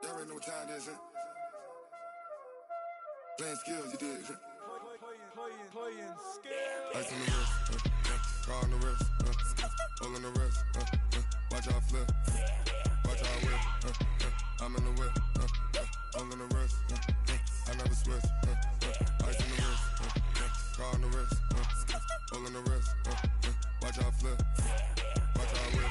You already know what time it is, huh? Playing skills, you did. Playing skills. Ice on the wrist, car on the wrist, hole on the wrist, watch out flip, watch out whip, I'm in the whip, hole on the wrist, I never switch, ice on the wrist, car on the wrist, hole on the wrist, watch out flip, watch out whip.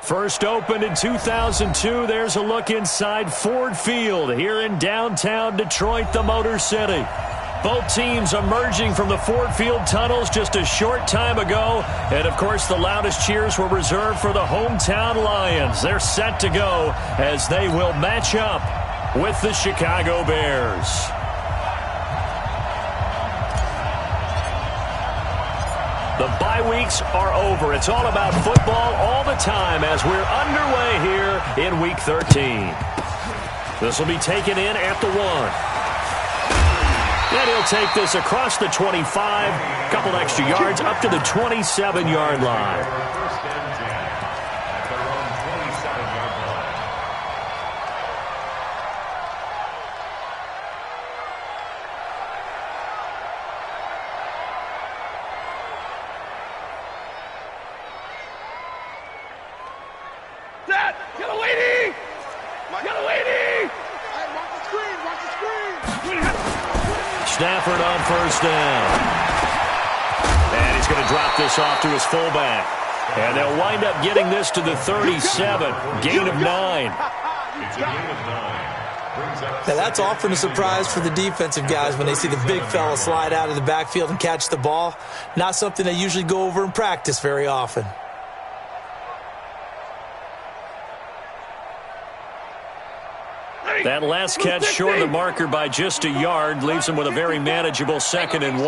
First opened in 2002, there's a look inside Ford Field here in downtown Detroit, the Motor City. Both teams emerging from the Ford Field tunnels just a short time ago. And, of course, the loudest cheers were reserved for the hometown Lions. They're set to go as they will match up with the Chicago Bears. The bye weeks are over. It's all about football all the time as we're underway here in Week 13. This will be taken in at the 1. And he'll take this across the 25, couple extra yards, up to the 27-yard line. Stafford on first down. And he's going to drop this off to his fullback. And they'll wind up getting this to the 37. Gain of 9. Now that's often a surprise for the defensive guys when they see the big fella slide out of the backfield and catch the ball. Not something they usually go over in practice very often. That last catch short of the marker by just a yard leaves him with a very manageable 2nd and 1.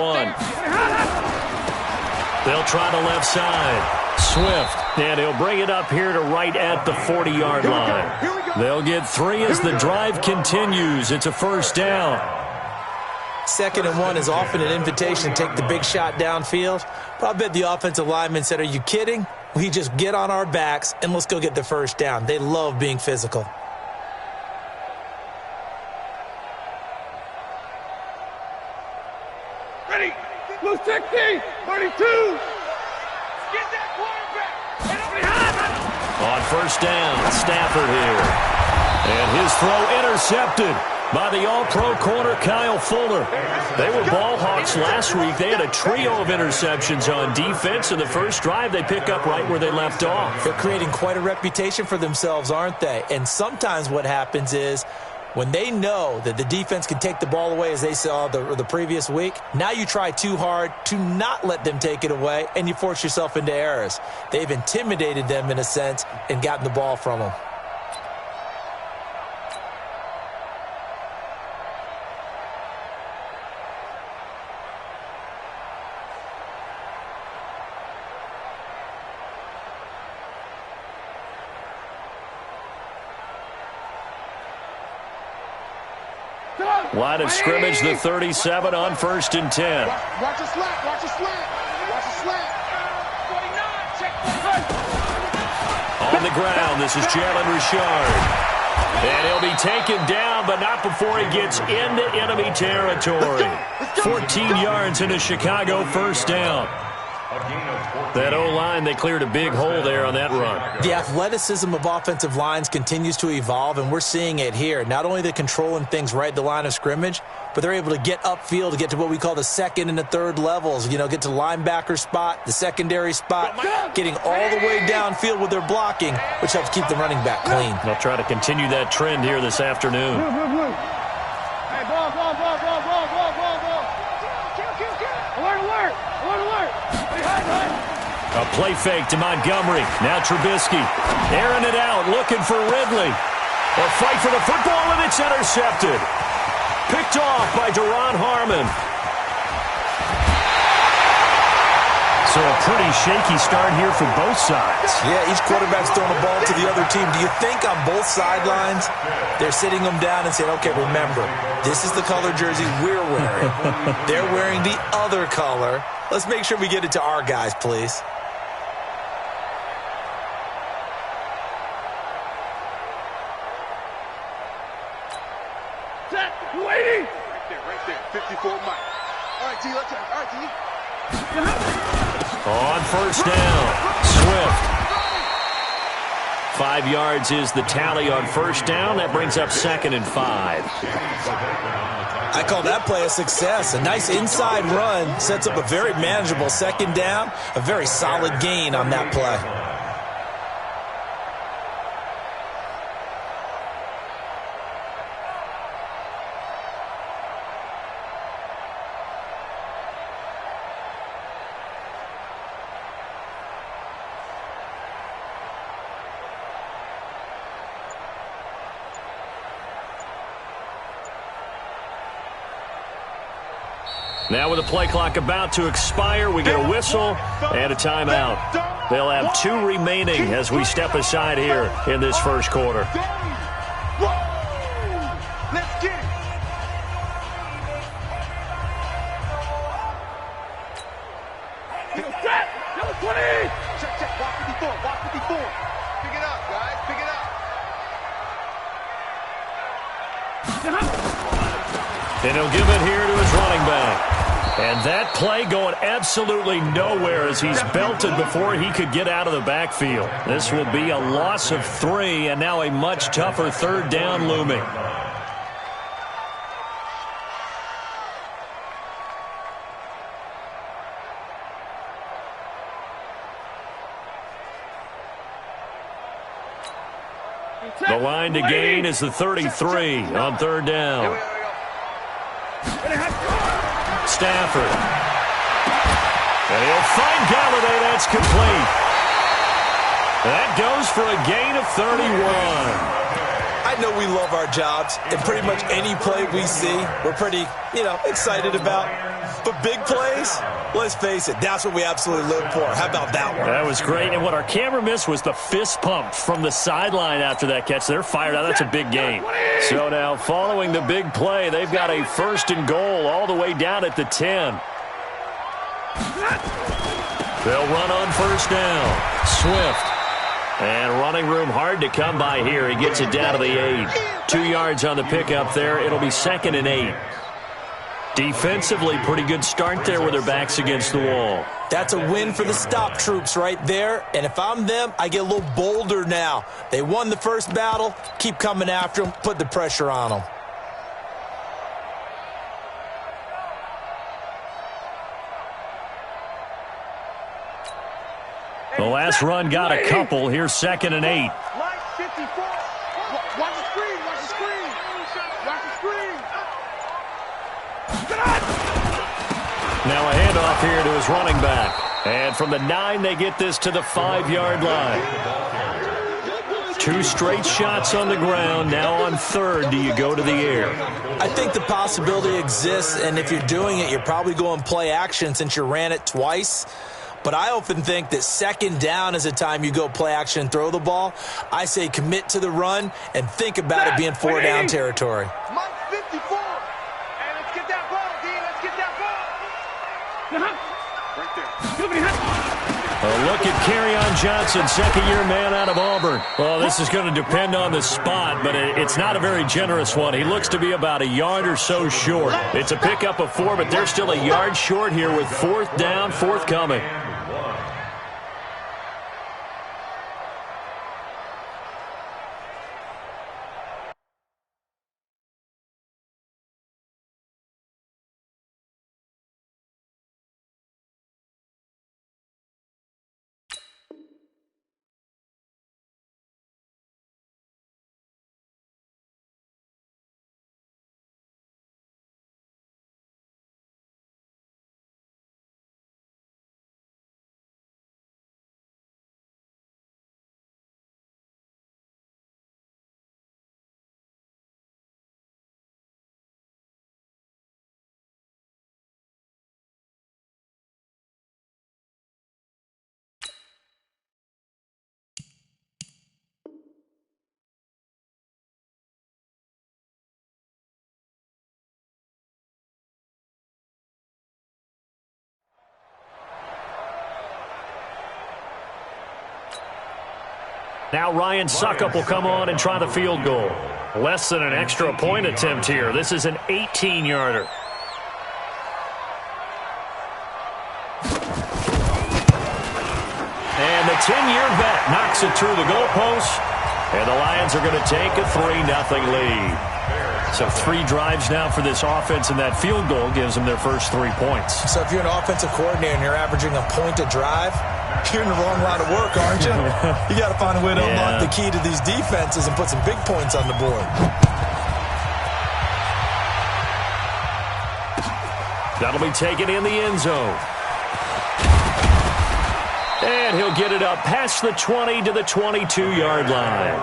They'll try the left side. Swift, and he'll bring it up here to right at the 40-yard line. They'll get 3 as the drive continues. It's a first down. 2nd and 1 is often an invitation to take the big shot downfield. But I bet the offensive lineman said, are you kidding? We just get on our backs and let's go get the first down. They love being physical. Ready, blue 60, 32. Get that quarterback. And over behind. On first down, Stafford here. And his throw intercepted by the all-pro corner Kyle Fuller. They were ball hawks last week. They had a trio of interceptions on defense. In the first drive, they pick up right where they left off. They're creating quite a reputation for themselves, aren't they? And sometimes what happens is when they know that the defense can take the ball away, as they saw the previous week, now you try too hard to not let them take it away, and you force yourself into errors. They've intimidated them in a sense and gotten the ball from them. Line of scrimmage, the 37 on 1st and 10. Watch a slant, watch a slant, watch a slant. 49, check the On the ground, this is Jalen Richard. And he'll be taken down, but not before he gets into enemy territory. 14 yards into Chicago, first down. That O-line, they cleared a big hole there on that run. The athleticism of offensive lines continues to evolve, and we're seeing it here. Not only are they controlling things right at the line of scrimmage, but they're able to get upfield to get to what we call the 2nd and the 3rd levels. You know, get to the linebacker spot, the secondary spot, getting all the way downfield with their blocking, which helps keep the running back clean. They'll try to continue that trend here this afternoon. Hey, ball. Alert. A play fake to Montgomery. Now Trubisky. Airing it out, looking for Ridley. A fight for the football, and it's intercepted. Picked off by Duron Harmon. So a pretty shaky start here for both sides. Yeah, each quarterback's throwing a ball to the other team. Do you think on both sidelines they're sitting them down and saying, okay, remember, this is the color jersey we're wearing. They're wearing the other color. Let's make sure we get it to our guys, please. Right there. 54 Mike. All right, T, let's go. All right, T. On first down, Swift. 5 yards is the tally on first down. That brings up 2nd and 5. I call that play a success. A nice inside run sets up a very manageable 2nd down. A very solid gain on that play. Now with the play clock about to expire, we get a whistle and a timeout. They'll have 2 remaining as we step aside here in this first quarter. Let's get it. Set. Number 20. Check. Walk 54. Walk 54. Pick it up, guys. Pick it up. And he'll give it here to his running back. And that play going absolutely nowhere as he's belted before he could get out of the backfield. This will be a loss of 3 and now a much tougher 3rd down looming. The line to gain is the 33 on 3rd down. Stafford. And he'll find Galladay. That's complete. That goes for a gain of 31. I know we love our jobs, and pretty much any play we see, we're pretty, excited about. But big plays, let's face it, that's what we absolutely live for. How about that one? That was great, and what our camera missed was the fist pump from the sideline after that catch. They're fired out. That's a big gain. So now, following the big play, they've got a 1st and goal all the way down at the 10. They'll run on first down. Swift. And running room hard to come by here. He gets it down to the 8. 2 yards on the pickup there. It'll be 2nd and 8. Defensively, pretty good start there with their backs against the wall. That's a win for the stop troops right there. And if I'm them, I get a little bolder now. They won the first battle. Keep coming after them. Put the pressure on them. The last run got a couple. Here's 2nd and 8. Line 54. Watch the screen. Watch the screen. Watch the screen. Now a handoff here to his running back. And from the 9, they get this to the 5-yard line. 2 straight shots on the ground. Now on 3rd, do you go to the air? I think the possibility exists, and if you're doing it, you're probably going play action since you ran it twice. But I often think that 2nd down is a time you go play action and throw the ball. I say commit to the run and think about it being 4-down territory. Mike 54. And let's get that ball, D. Let's get that ball. Right there. A look at Kerryon Johnson, 2nd-year man out of Auburn. Well, this is going to depend on the spot, but it's not a very generous one. He looks to be about a yard or so short. It's a pickup of 4, but they're still a yard short here with 4th down, forthcoming. Now Ryan Suckup will come on and try the field goal. Less than an extra point attempt here. This is an 18-yarder. And the 10-year vet knocks it through the goalpost. And the Lions are going to take a 3-0 lead. So 3 drives now for this offense, and that field goal gives them their first 3 points. So if you're an offensive coordinator and you're averaging a point a drive, you're in the wrong line of work, aren't you? You got to find a way to unlock the key to these defenses and put some big points on the board. That'll be taken in the end zone. And he'll get it up past the 20 to the 22-yard line.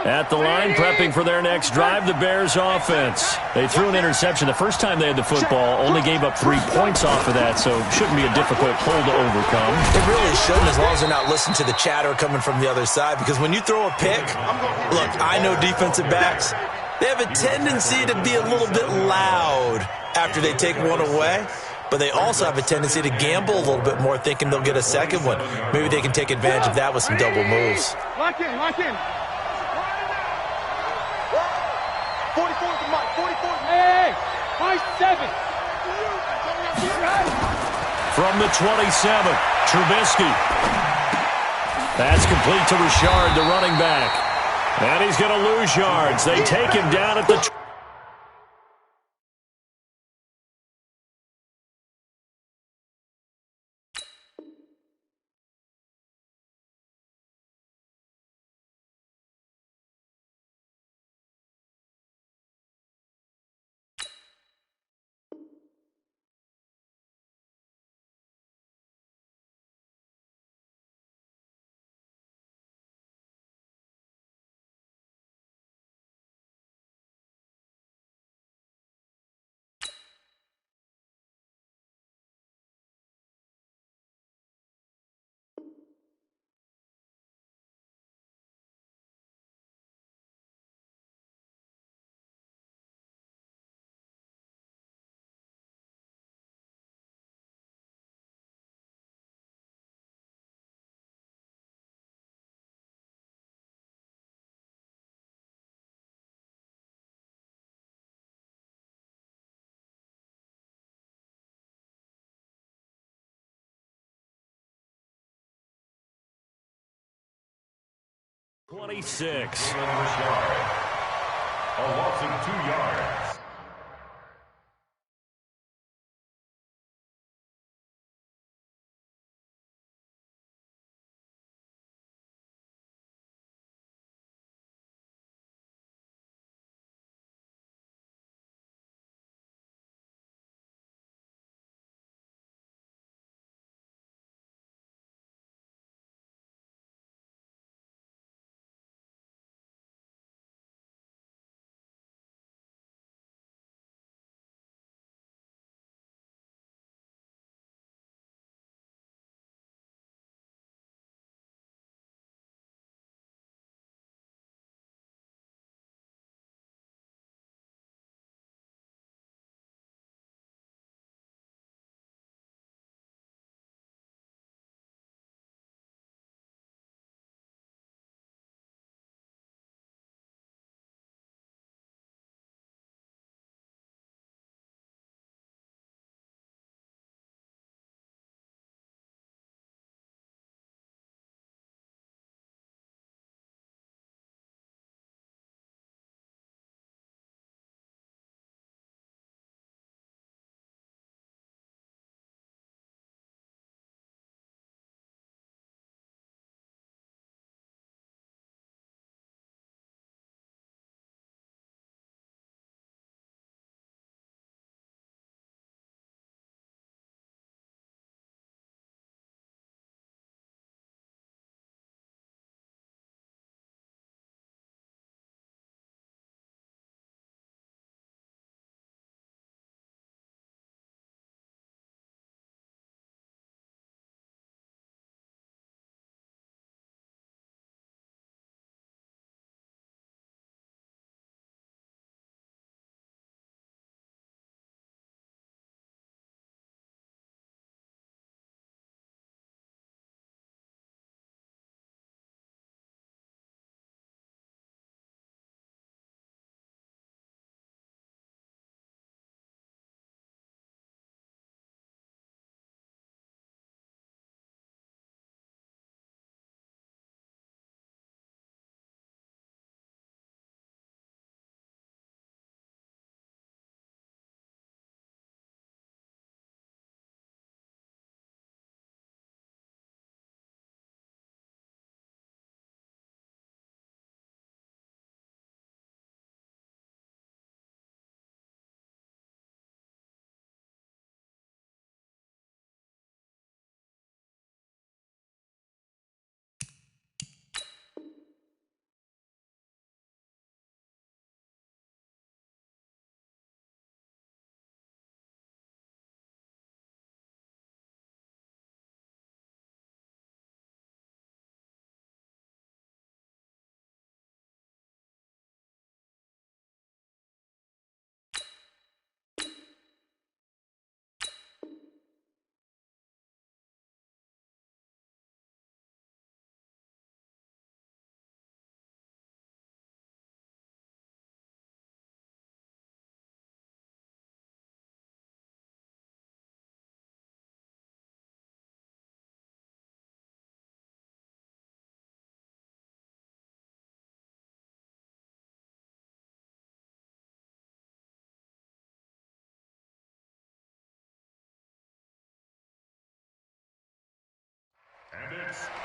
At the line, prepping for their next drive, the Bears offense. They threw an interception the first time they had the football, only gave up 3 points off of that, so shouldn't be a difficult pull to overcome. It really shouldn't, as long as they're not listening to the chatter coming from the other side, because when you throw a pick, look, I know defensive backs, they have a tendency to be a little bit loud after they take one away, but they also have a tendency to gamble a little bit more, thinking they'll get a second one. Maybe they can take advantage of that with some double moves. Lock in, lock in. 44 to Mike, 44. Hey, Mike 7. From the 27, Trubisky. That's complete to Richard, the running back. And he's going to lose yards. They take him down at the '26. A loss of 2 yards.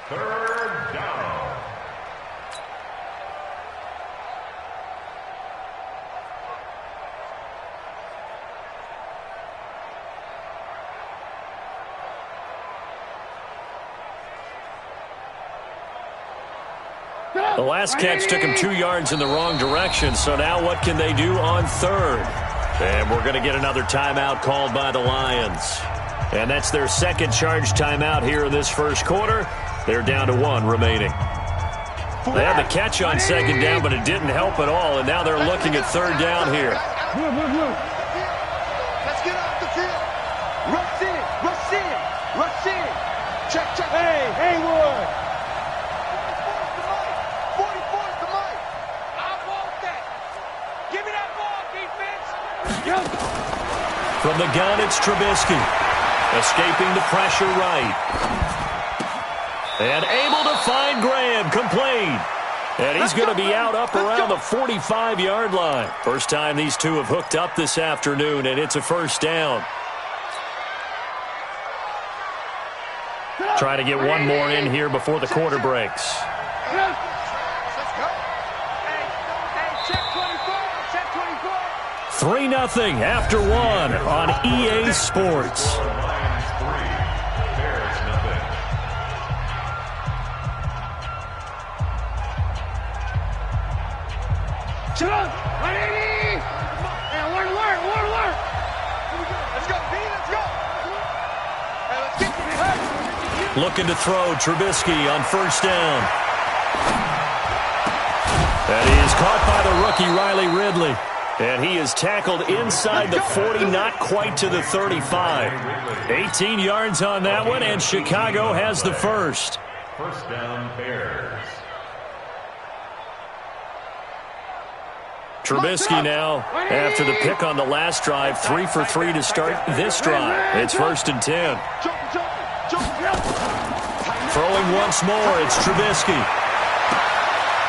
Third down. The last catch took him 2 yards in the wrong direction, so now what can they do on third? And we're going to get another timeout called by the Lions. And that's their second charge timeout here in this first quarter. They're down to 1 remaining. They had the catch on second down, but it didn't help at all, and now they're looking at third down here. Let's get off the field. Rush in. Rush in. Rush in. Check, check. Hey, Haywood. 44's the mic. I want that. Give me that ball, defense. From the gun, it's Trubisky. Escaping the pressure right. And able to find Graham, complete. And he's going to be out up around the 45-yard line. First time these two have hooked up this afternoon, and it's a first down. Try to get one more in here before the quarter breaks. Let's go. Hey, check 24. Check 24. 3-0 after 1 on EA Sports. Lions 3, Bears nothing. Shut up. 180. Hey, word. Let's go, D. Let's go. Hey, let's get to the Looking to throw, Trubisky on first down. And he is caught by the rookie Riley Ridley. And he is tackled inside the 40, not quite to the 35. 18 yards on that one, and Chicago has the first. First down, Bears. Trubisky now, after the pick on the last drive, 3 for 3 to start this drive. It's 1st and 10. Throwing once more, it's Trubisky.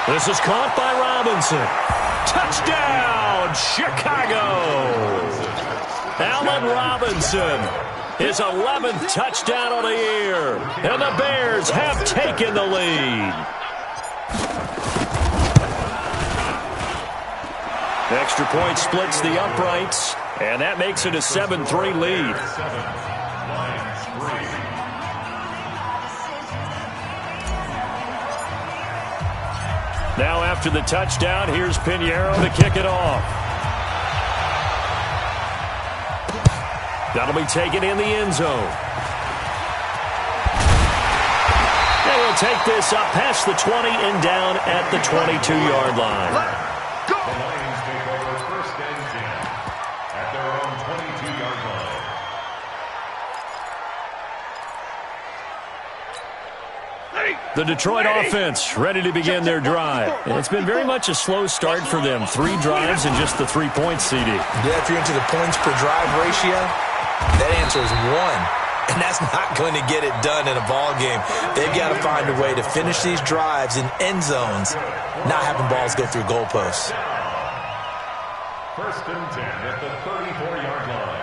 This is caught by Robinson. Touchdown, Chicago! Allen Robinson, his 11th touchdown of the year. And the Bears have taken the lead. Extra point splits the uprights, and that makes it a 7-3 lead. 7, Lions 3. Now after the touchdown, here's Pinheiro to kick it off. That'll be taken in the end zone. And we'll take this up past the 20 and down at the 22-yard line. The Lions take over 1st and 10 at their own 22-yard line. The Detroit offense ready to begin their drive. And it's been very much a slow start for them. 3 drives and just the 3 points, CD. Yeah, if you're into the points per drive ratio, that answer is 1. And that's not going to get it done in a ball game. They've got to find a way to finish these drives in end zones, not having balls go through goalposts. 1st and 10 at the 34-yard line.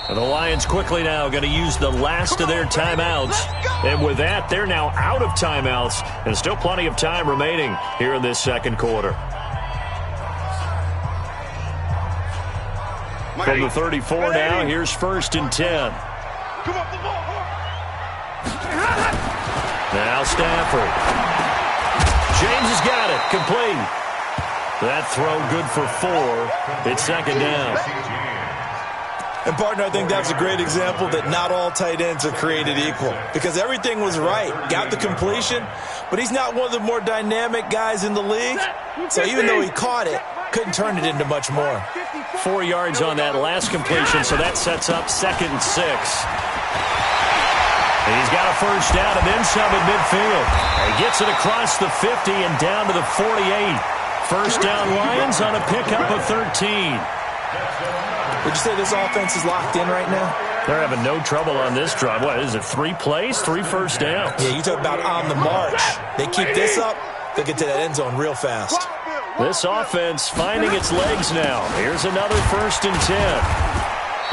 And the Lions quickly now going to use the last of their timeouts. And with that, they're now out of timeouts. And still plenty of time remaining here in this second quarter. From the 34 now, here's 1st and 10. Now Stafford. James has got it. Complete. That throw good for 4. It's 2nd down. And, partner, I think that's a great example that not all tight ends are created equal. Because everything was right. Got the completion, but he's not one of the more dynamic guys in the league. So even though he caught it, couldn't turn it into much more. 4 yards on that last completion, so that sets up 2nd and 6. He's got a first down and then some at midfield. He gets it across the 50 and down to the 48. First down Lions on a pickup of 13. Would you say this offense is locked in right now? They're having no trouble on this drive. What is it, 3 plays, 3 first downs? Yeah, you talk about on the march. They keep this up, they'll get to that end zone real fast. This offense finding its legs now. Here's another 1st and 10.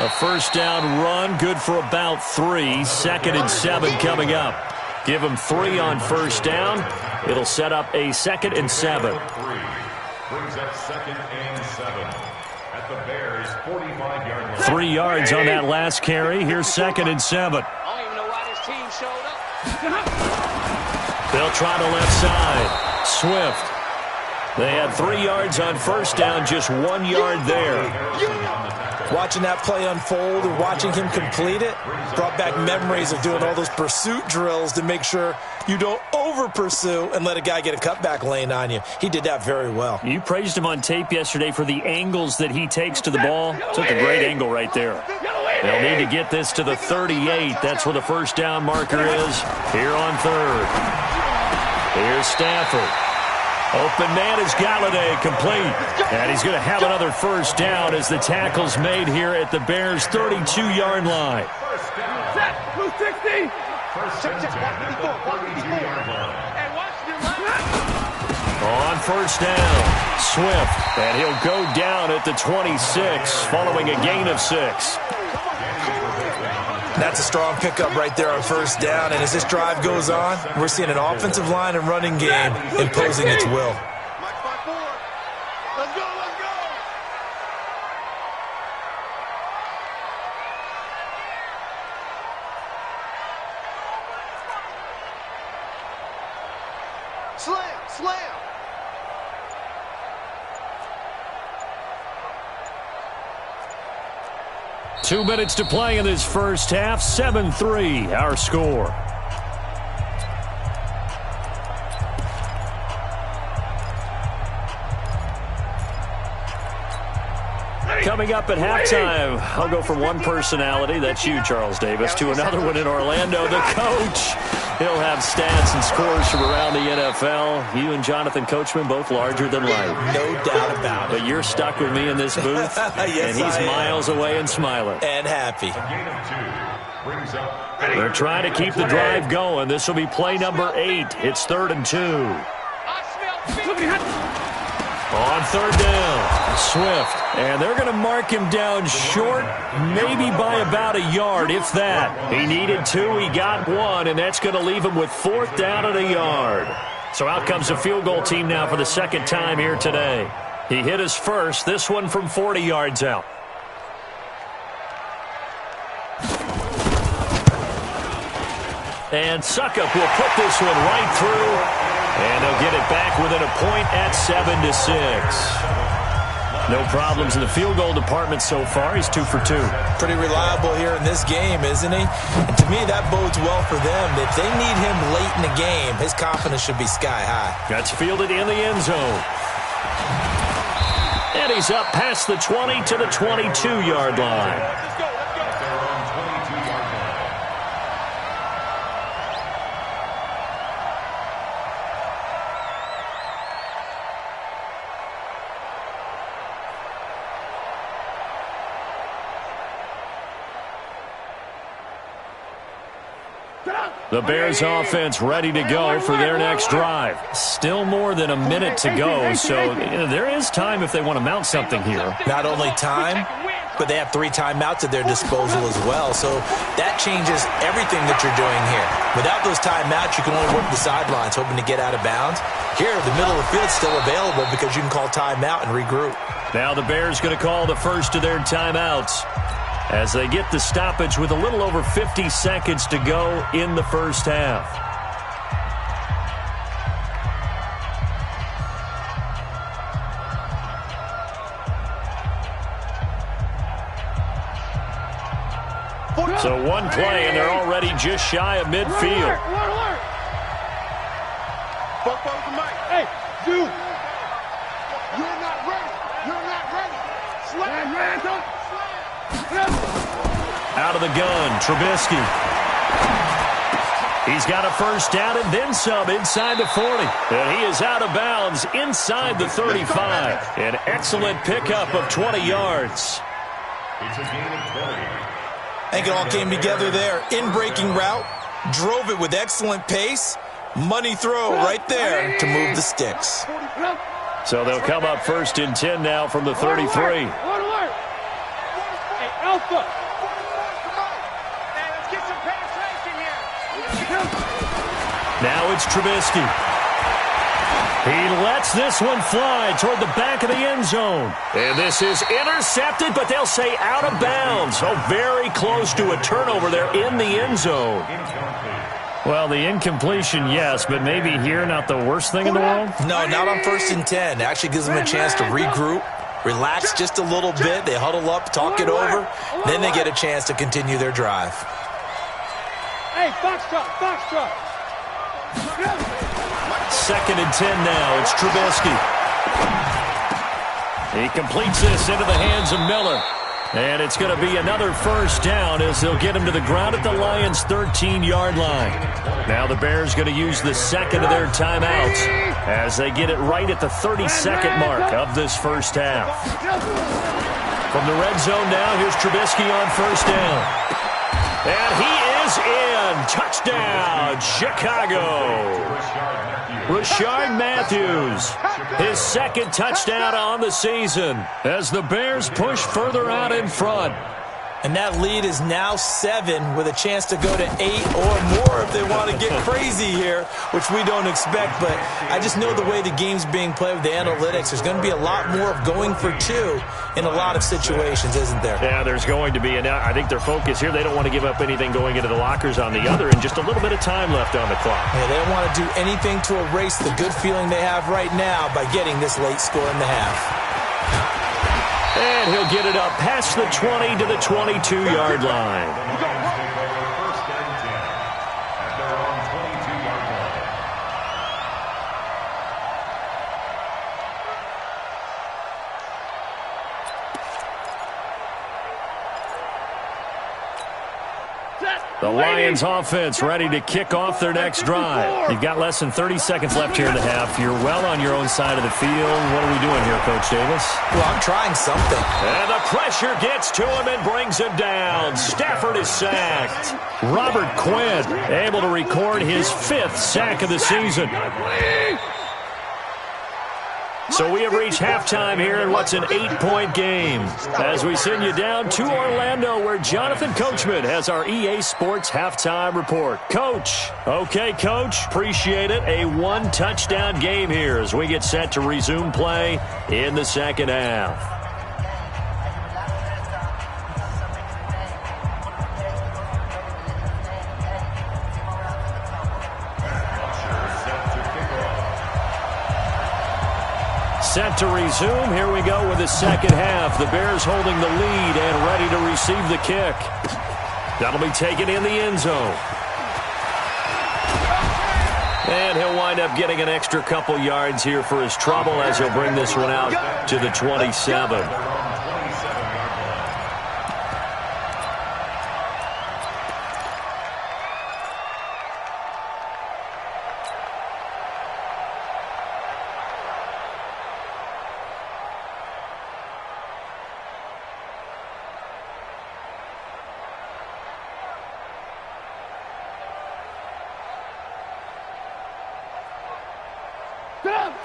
A first down run, good for about 3. 2nd and 7 coming up. Give them 3 on first down. It'll set up a 2nd and 7. Brings up 2nd and 7 at the Bears' 45-yard line. 3 yards on that last carry. Here's 2nd and 7. I don't even know why this team showed up. They'll try the left side. Swift. They had 3 yards on first down, just 1 yard there. Watching that play unfold and watching him complete it brought back memories of doing all those pursuit drills to make sure you don't over-pursue and let a guy get a cutback lane on you. He did that very well. You praised him on tape yesterday for the angles that he takes to the ball. Took a great angle right there. They'll need to get this to the 38. That's where the first down marker is here on 3rd. Here's Stafford. Open man is Galladay, complete. And he's going to have another first down as the tackle's made here at the Bears' 32-yard line. Set, 260. First and 10 at the 32-yard line. On first down, Swift. And he'll go down at the 26 following a gain of 6. That's a strong pickup right there on first down. And as this drive goes on, we're seeing an offensive line and running game imposing its will. Let's go, let's go. Slam, slam. Two minutes to play in this first half. 7-3, our score. Coming up at halftime, I'll go from one personality, that's you, Charles Davis, to another one in Orlando, the coach. He'll have stats and scores from around the NFL. You and Jonathan Coachman, both larger than life. No doubt about it. But you're stuck with me in this booth, yes, and he's miles away and smiling. And happy. A gain of 2 brings up. They're trying to keep the drive going. This will be play number 8. It's 3rd and 2. On 3rd down, Swift. And they're going to mark him down short, maybe by about a yard, if that. He needed 2, he got 1, and that's going to leave him with 4th down and a yard. So out comes the field goal team now for the 2nd time here today. He hit his first, this one from 40 yards out. And Suckup will put this one right through. And they'll get it back within a point at 7-6. No problems in the field goal department so far. He's 2 for 2. Pretty reliable here in this game, isn't he? And to me, that bodes well for them. If they need him late in the game, his confidence should be sky high. That's fielded in the end zone. And he's up past the 20 to the 22-yard line. The Bears offense ready to go for their next drive. Still more than a minute to go, so there is time if they want to mount something here. Not only time, but they have 3 timeouts at their disposal as well, so that changes everything that you're doing here. Without those timeouts, you can only work the sidelines, hoping to get out of bounds. Here, the middle of the field is still available because you can call timeout and regroup. Now the Bears going to call the first of their timeouts as they get the stoppage with a little over 50 seconds to go in the first half. So one play, and they're already just shy of midfield. Hey, you! You're not ready! You're not ready! Slam! Out of the gun, Trubisky. He's got a first down and then some inside the 40. And he is out of bounds inside the 35. An excellent pickup of 20 yards. It's a gain of 20. I think it all came together there. In-breaking route, drove it with excellent pace. Money throw right there to move the sticks. So they'll come up first and 10 now from the 33. Hey, Alpha. Now it's Trubisky. He lets this one fly toward the back of the end zone. And this is intercepted, but they'll say out of bounds. So very close to a turnover there in the end zone. Well, the incompletion, yes, but maybe here not the worst thing in the world? No, not on 1st and 10. Actually gives them a chance to regroup, relax just a little bit. They huddle up, talk it over. Then they get a chance to continue their drive. Hey, box truck. 2nd and 10 now. It's Trubisky. He completes this into the hands of Miller. And it's going to be another first down as they'll get him to the ground at the Lions' 13-yard line. Now the Bears going to use the second of their timeouts as they get it right at the 30-second mark of this first half. From the red zone now, here's Trubisky on first down. And he is in. Touchdown, Chicago. Rashard Matthews, his second touchdown on the season as the Bears push further out in front. And that lead is now 7 with a chance to go to 8 or more if they want to get crazy here, which we don't expect. But I just know the way the game's being played with the analytics, there's going to be a lot more of going for 2 in a lot of situations, isn't there? Yeah, there's going to be. And I think their focus here, they don't want to give up anything going into the lockers on the other, and just a little bit of time left on the clock. Yeah, they don't want to do anything to erase the good feeling they have right now by getting this late score in the half. And he'll get it up past the 20 to the 22-yard line. First and 10 at their own 22-yard line. The Lions offense ready to kick off their next drive. You've got less than 30 seconds left here in the half. You're well on your own side of the field. What are we doing here, Coach Davis? Well, I'm trying something. And the pressure gets to him and brings him down. Stafford is sacked. Robert Quinn able to record his 5th sack of the season. So we have reached halftime here in what's an 8-point game as we send you down to Orlando where Jonathan Coachman has our EA Sports halftime report. Coach. Okay, Coach. Appreciate it. A 1-touchdown game here as we get set to resume play in the second half. Set to resume. Here we go with the second half. The Bears holding the lead and ready to receive the kick. That'll be taken in the end zone. And he'll wind up getting an extra couple yards here for his trouble as he'll bring this one out to the 27.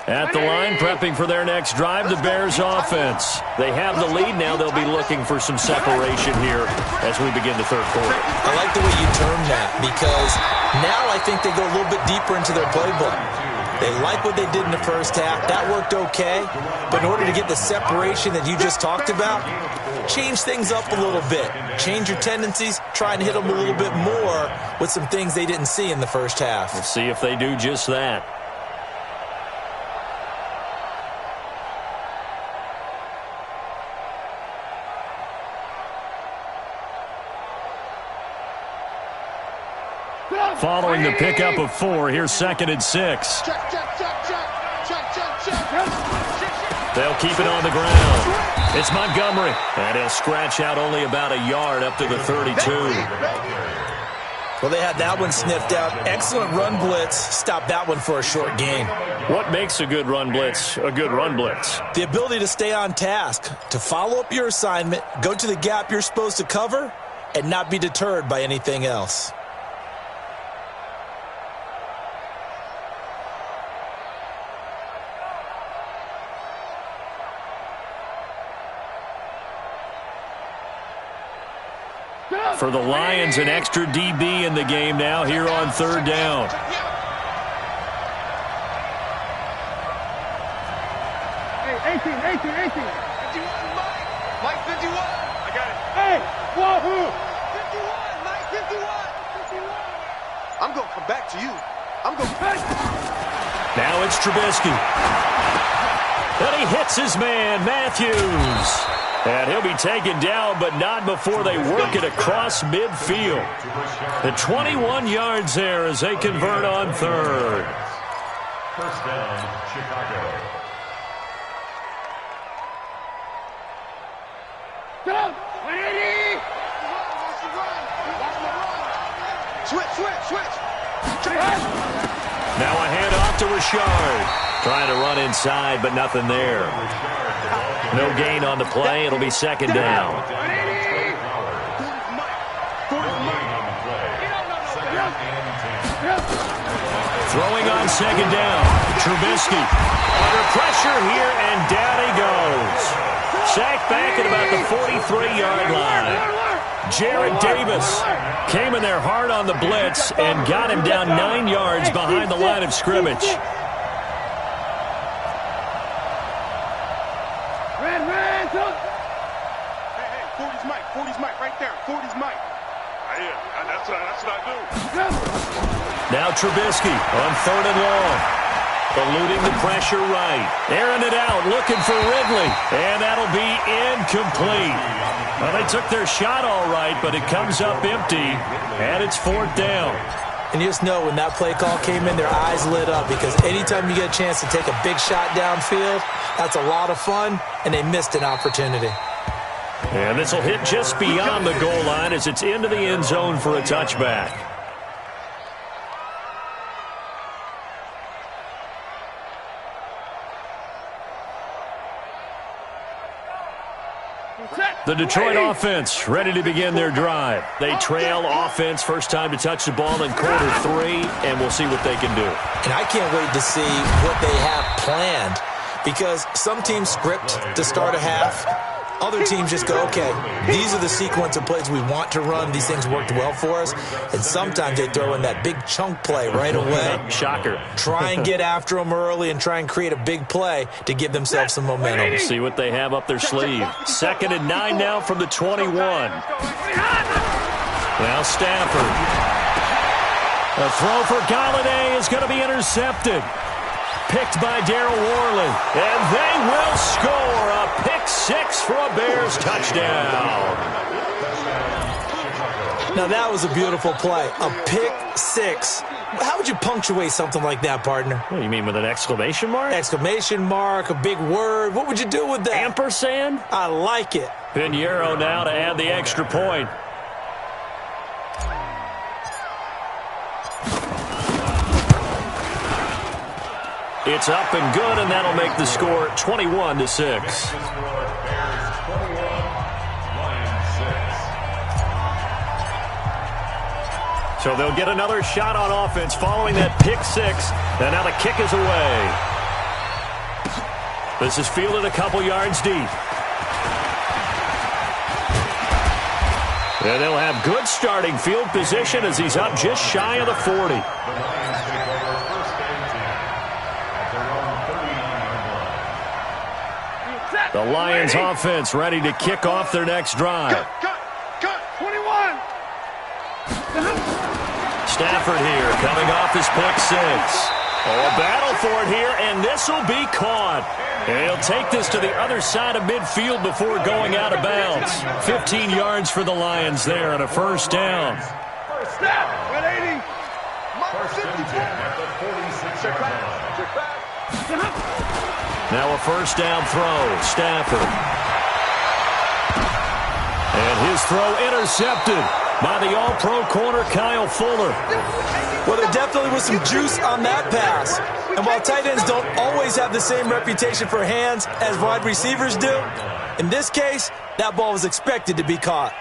At the line, prepping for their next drive, the Bears offense. They have the lead now. They'll be looking for some separation here as we begin the third quarter. I like the way you term that because now I think they go a little bit deeper into their playbook. They like what they did in the first half. That worked okay. But in order to get the separation that you just talked about, change things up a little bit. Change your tendencies. Try and hit them a little bit more with some things they didn't see in the first half. Let's see if they do just that. Following the pickup of 4, here's 2nd and 6. They'll keep it on the ground. It's Montgomery. And he'll scratch out only about a yard up to the 32. Well, they had that one sniffed out. Excellent run blitz. Stop that one for a short gain. What makes a good run blitz a good run blitz? The ability to stay on task, to follow up your assignment, go to the gap you're supposed to cover, and not be deterred by anything else. For the Lions, an extra DB in the game now here on third down. Hey, 18. 51, Mike 51. I got it. Hey, whoa. 51, Mike 51. I'm going to come back to you. Now it's Trubisky. And he hits his man, Matthews. And he'll be taken down, but not before they work it across midfield. The 21 yards there as they convert on third. First down, Chicago. Go! 180! Switch! Now a handoff to Richard. Trying to run inside, but nothing there. No gain on the play. It'll be second down. Throwing on second down. Trubisky under pressure here, and down he goes. Sacked back at about the 43-yard line. Jared Davis came in there hard on the blitz and got him down 9 yards behind the line of scrimmage. Hey, 40's Mike right there. 40's Mike. That's what I do. Now Trubisky on third and long. Eluding the pressure right. Airing it out, looking for Ridley. And that'll be incomplete. Well, they took their shot all right, but it comes up empty. And it's fourth down. And you just know when that play call came in, their eyes lit up, because anytime you get a chance to take a big shot downfield, that's a lot of fun, and they missed an opportunity. And this will hit just beyond the goal line as it's into the end zone for a touchback. The Detroit offense ready to begin their drive. They trail offense first time to touch the ball in quarter 3, and we'll see what they can do. And I can't wait to see what they have planned, because some teams script to start a half. Other teams just go, okay, these are the sequence of plays we want to run. These things worked well for us. And sometimes they throw in that big chunk play right away. Shocker. Try and get after them early and try and create a big play to give themselves some momentum. See what they have up their sleeve. 2nd and 9 now from the 21. Now Stafford. A throw for Galladay is going to be intercepted. Picked by Darryl Worley. And they will score a pick 6 for a Bears touchdown. Now that was a beautiful play. A pick 6. How would you punctuate something like that, partner? What do you mean, with an exclamation mark? Exclamation mark, a big word. What would you do with that? Ampersand? I like it. Pinheiro now to add the extra point. It's up and good, and that'll make the score 21-6. So they'll get another shot on offense following that pick 6, and now the kick is away. This is fielded a couple yards deep. And they'll have good starting field position as he's up just shy of the 40. The Lions offense ready to kick off their next drive. Cut. 21. Stafford here coming off his pick 6. Oh, a battle for it here, and this will be caught. And he'll take this to the other side of midfield before going out of bounds. 15 yards for the Lions there on a first down. First down. 180. First and 10 at the 46-yard line. Now a first down throw. Stafford. And his throw intercepted. by the All-Pro corner, Kyle Fuller. Well, there definitely was some juice on that pass. And while tight ends don't always have the same reputation for hands as wide receivers do, in this case, that ball was expected to be caught.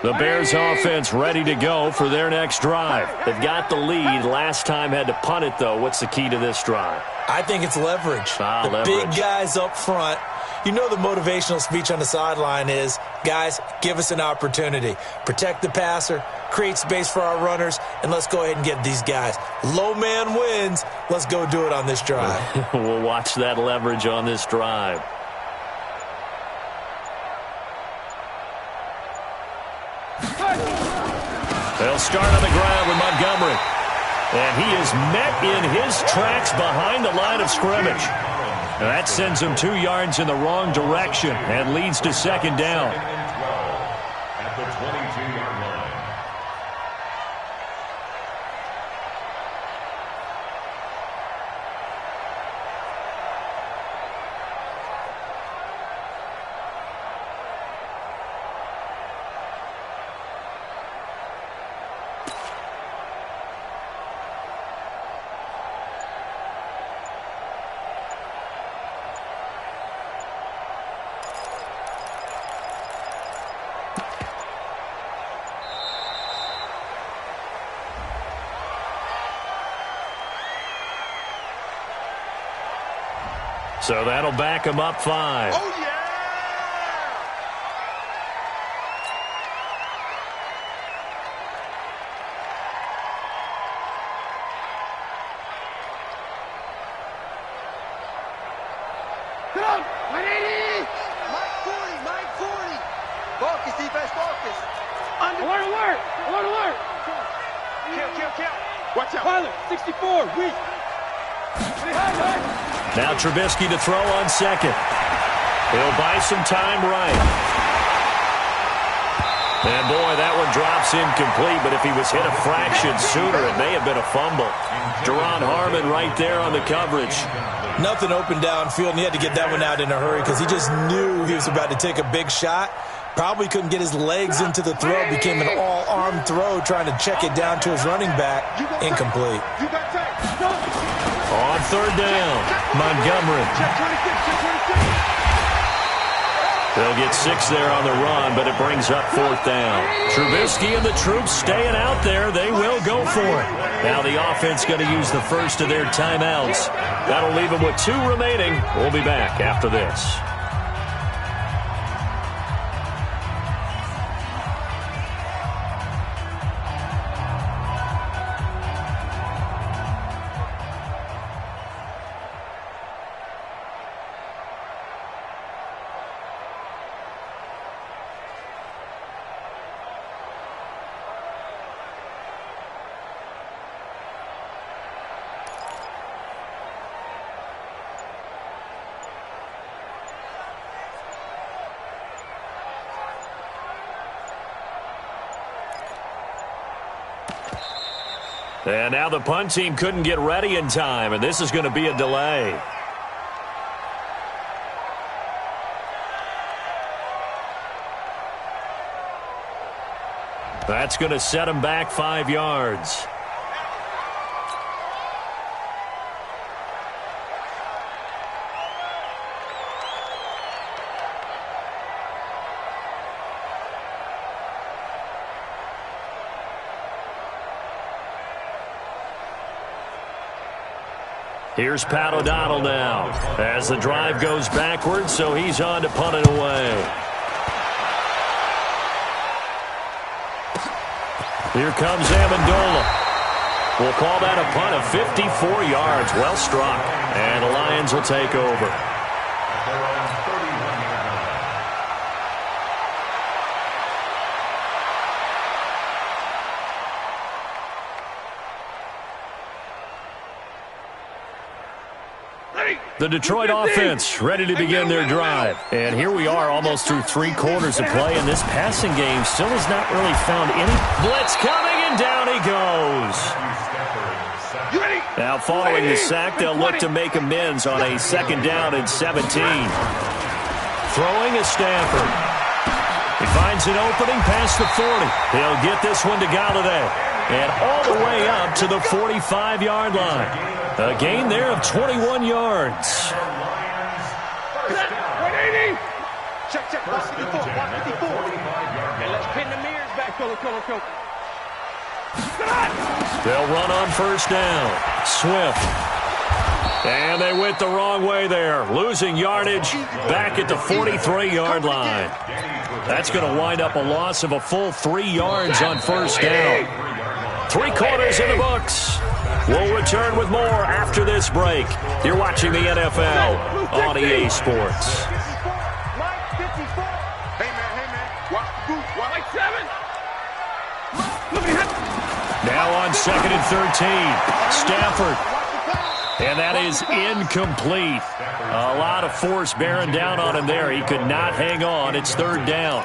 The Bears offense ready to go for their next drive. They've got the lead. Last time had to punt it, though. What's the key to this drive? I think it's leverage. The leverage. Big guys up front. You know the motivational speech on the sideline is, guys, give us an opportunity. Protect the passer, create space for our runners, and let's go ahead and get these guys. Low man wins. Let's go do it on this drive. We'll watch that leverage on this drive. They'll start on the ground with Montgomery. And he is met in his tracks behind the line of scrimmage. And that sends him 2 yards in the wrong direction and leads to second down. At the 22-yard line. So that'll back him up 5. Oh, yeah! Come on! 180! Mike 40! Focus, defense, focus! Alert! Kill! Watch out! Pilot, 64, weak! Now Trubisky to throw on second. He'll buy some time right. And boy, that one drops incomplete, but if he was hit a fraction sooner, it may have been a fumble. Deron Harmon right there on the coverage. Nothing open downfield, and he had to get that one out in a hurry because he just knew he was about to take a big shot. Probably couldn't get his legs into the throw. Became an all-arm throw trying to check it down to his running back. Incomplete. On third down, Montgomery. They'll get 6 there on the run, but it brings up fourth down. Trubisky and the troops staying out there. They will go for it. Now the offense going to use the first of their timeouts. That'll leave them with 2 remaining. We'll be back after this. And now the punt team couldn't get ready in time, and this is going to be a delay. That's going to set him back 5 yards. Here's Pat O'Donnell now as the drive goes backwards, so he's on to punt it away. Here comes Amendola. We'll call that a punt of 54 yards. Well struck. And the Lions will take over. The Detroit offense ready to begin their drive. And here we are almost through 3 quarters of play, and this passing game still has not really found any blitz coming in. And down he goes. You ready? Now following the sack, they'll look to make amends on a 2nd down and 17. Throwing is Stafford. He finds an opening past the 40. He'll get this one to Galladay. And all the way up to the 45-yard line. A gain there of 21 yards. 180. Check. Block 54. And let's pin the mirrors back. Go. They'll run on 1st down. Swift. And they went the wrong way there. Losing yardage back at the 43-yard line. That's going to wind up a loss of a full 3 yards on 1st down. 3 quarters in the books. We'll return with more after this break. You're watching the NFL on EA Sports. Hey, man. Watch the boot. Like 7. Now on 2nd and 13. Stafford. And that is incomplete. A lot of force bearing down on him there. He could not hang on. It's 3rd down.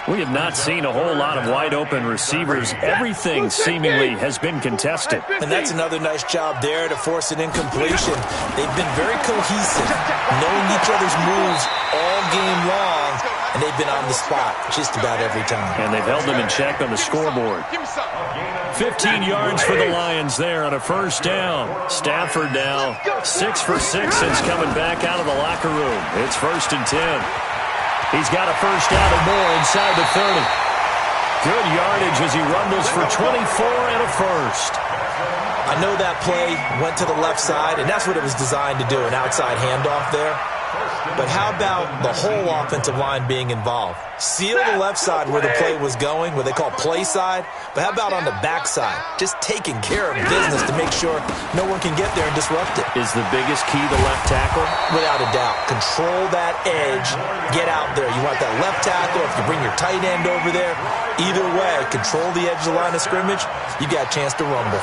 We have not seen a whole lot of wide-open receivers. Everything seemingly has been contested. And that's another nice job there to force an incompletion. They've been very cohesive, knowing each other's moves all game long, and they've been on the spot just about every time. And they've held them in check on the scoreboard. 15 yards for the Lions there on a 1st down. Stafford now 6 for 6 since coming back out of the locker room. It's 1st and 10. He's got a 1st down and more inside the 30. Good yardage as he rumbles for 24 and a 1st. I know that play went to the left side, and that's what it was designed to do, an outside handoff there. But how about the whole offensive line being involved? Seal the left side where the play was going, what they call play side. But how about on the back side? Just taking care of business to make sure no one can get there and disrupt it. Is the biggest key the left tackle? Without a doubt. Control that edge. Get out there. You want that left tackle. If you bring your tight end over there, either way, control the edge of the line of scrimmage, you got a chance to rumble.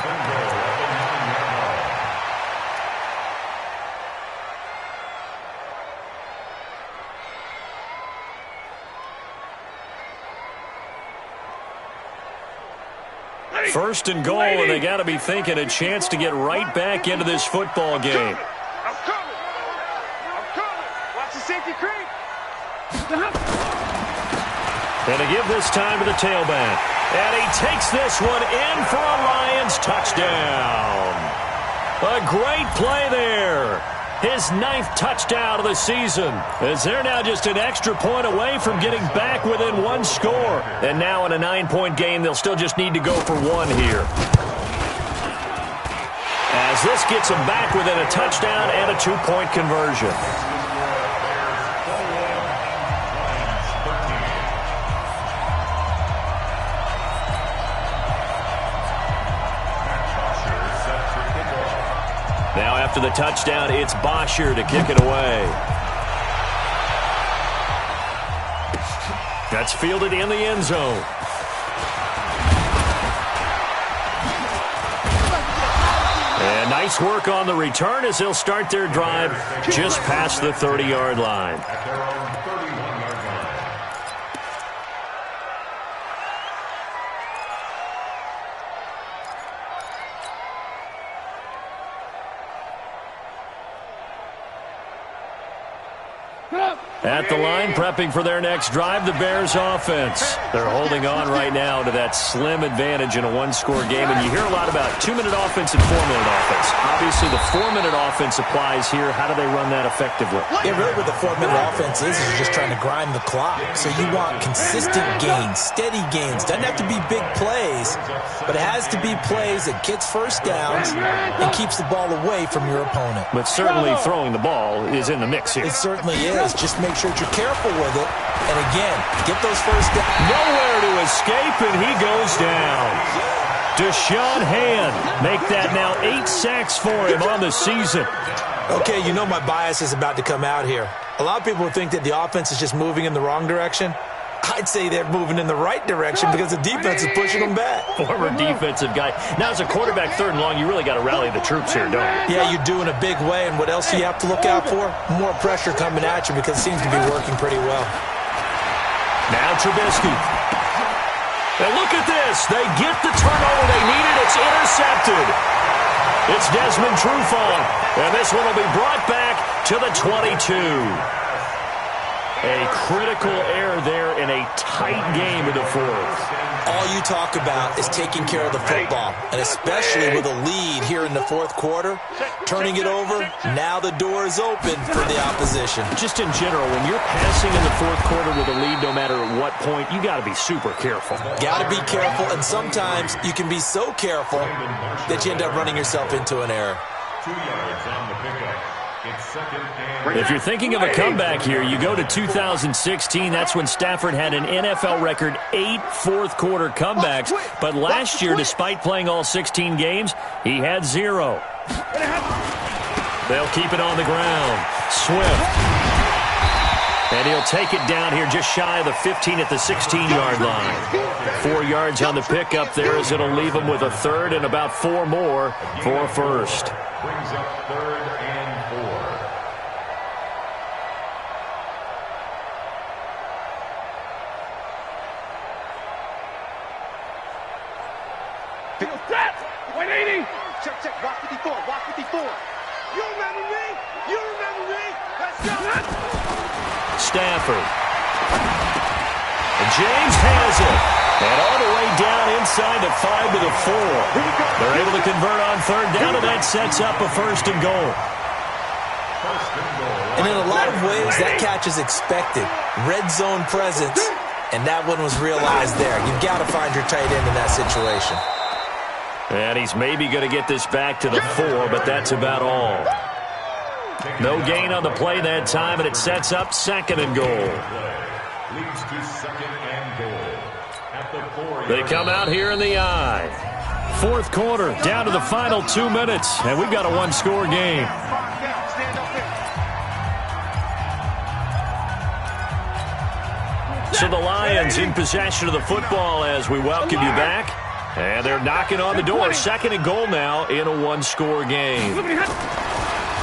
First and goal, and they got to be thinking a chance to get right back into this football game. I'm coming. Watch the safety creep. And to give this time to the tailback. And he takes this one in for a Lions touchdown. A great play there. His 9th touchdown of the season, as they're now just an extra point away from getting back within 1 score. And now in a 9-point game, they'll still just need to go for 1 here. As this gets them back within a touchdown and a 2-point conversion. Now after the touchdown, it's Bosher to kick it away. That's fielded in the end zone. And nice work on the return as they'll start their drive just past the 30-yard line. At the line, prepping for their next drive, the Bears offense. They're holding on right now to that slim advantage in a 1-score game, and you hear a lot about 2-minute offense and 4-minute offense. Obviously, the 4-minute offense applies here. How do they run that effectively? Yeah, really what the 4-minute offense is you're just trying to grind the clock. So you want consistent gains, steady gains. Doesn't have to be big plays, but it has to be plays that gets first downs and keeps the ball away from your opponent. But certainly throwing the ball is in the mix here. It certainly is. Just make sure you're careful with it. And again, get those first downs. Nowhere to escape, and he goes down. Deshaun Hand make that now 8 sacks for him on the season. Okay, you know my bias is about to come out here. A lot of people think that the offense is just moving in the wrong direction. I'd say they're moving in the right direction because the defense is pushing them back. Former defensive guy. Now, as a quarterback, 3rd and long, you really got to rally the troops here, don't you? Yeah, you do in a big way, and what else do you have to look out for? More pressure coming at you because it seems to be working pretty well. Now Trubisky. And look at this. They get the turnover they needed. It's intercepted. It's Desmond Trufant. And this one will be brought back to the 22. A critical error there in a tight game in the fourth. All you talk about is taking care of the football, and especially with a lead here in the fourth quarter, turning it over, now the door is open for the opposition. Just in general, when you're passing in the fourth quarter with a lead, no matter at what point, you got to be super careful. Got to be careful, and sometimes you can be so careful that you end up running yourself into an error. 2 yards on the pickup. It's second and... If you're thinking of a comeback here, you go to 2016. That's when Stafford had an NFL record 8 fourth-quarter comebacks. But last year, despite playing all 16 games, he had 0. They'll keep it on the ground. Swift. And he'll take it down here just shy of the 15 at the 16-yard line. 4 yards on the pickup there as it'll leave him with a third and about 4 more for a first. Brings up third and 4. Field set. 180. Check, check. Walk 54. Walk 54. You remember me? You remember me? Let's go. Stafford. And James has it. And all the way down inside the 5 to the 4. They're able to convert on third down, and that sets up a first and goal. And in a lot of ways, that catch is expected. Red zone presence, and that one was realized there. You've got to find your tight end in that situation. And he's maybe going to get this back to the 4, but that's about all. No gain on the play that time, and it sets up second and goal. Leads to second and goal. At the 4. They come out here in the eye. Fourth quarter, down to the final 2 minutes, and we've got a one-score game. So the Lions in possession of the football as we welcome you back. And they're knocking on the door. Second and goal now in a one-score game.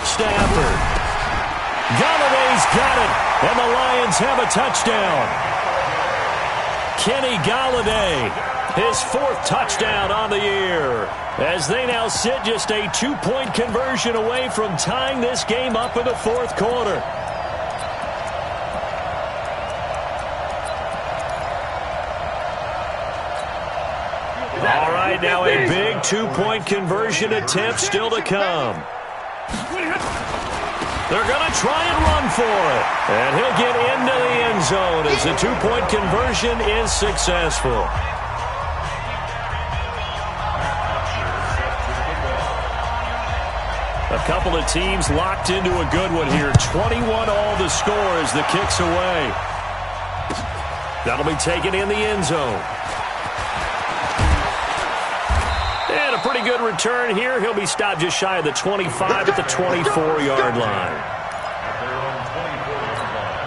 Stafford. Galladay's got it, and the Lions have a touchdown. Kenny Galladay, his 4th touchdown on the year, as they now sit just a 2-point conversion away from tying this game up in the fourth quarter. All right, now a big 2-point conversion attempt still to come. They're going to try and run for it. And he'll get into the end zone as the 2-point conversion is successful. A couple of teams locked into a good one here. 21 all the score as the kick's away. That'll be taken in the end zone. And a pretty good return here. He'll be stopped just shy of the 25 at the 24-yard line. At their own 24-yard line.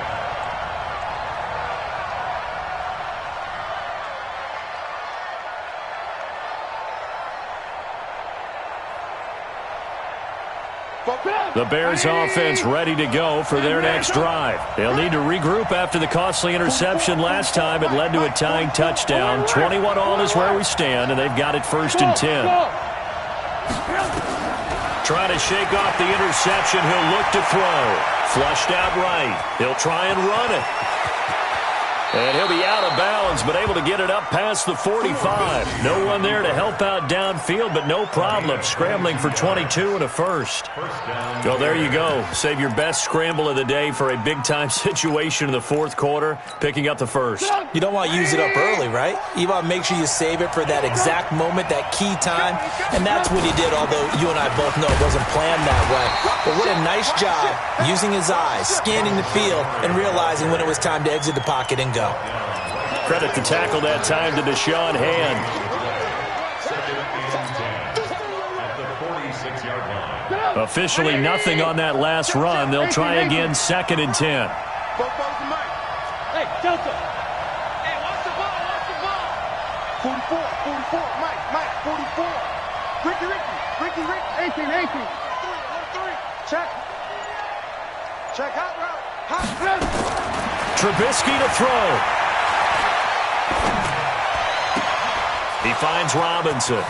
The Bears offense ready to go for their next drive. They'll need to regroup after the costly interception last time. It led to a tying touchdown. 21 all is where we stand, and they've got it 1st and 10. Trying to shake off the interception. He'll look to throw. Flushed out right. He'll try and run it. And he'll be out of bounds, but able to get it up past the 45. No one there to help out downfield, but no problem. Scrambling for 22 and a first. Well, there you go. Save your best scramble of the day for a big-time situation in the fourth quarter, picking up the first. You don't want to use it up early, right? You want to make sure you save it for that exact moment, that key time, and that's what he did, although you and I both know it wasn't planned that way. But what a nice job using his eyes, scanning the field, and realizing when it was time to exit the pocket and go. Credit the tackle that time to Deshaun Hand. Officially nothing on that last run. They'll try again 2nd and 10. Hey, Delta. Hey, watch the ball, watch the ball. 44, Mike, 44. Ricky. 18. 3. Check, hot route. Trubisky to throw. He finds Robinson.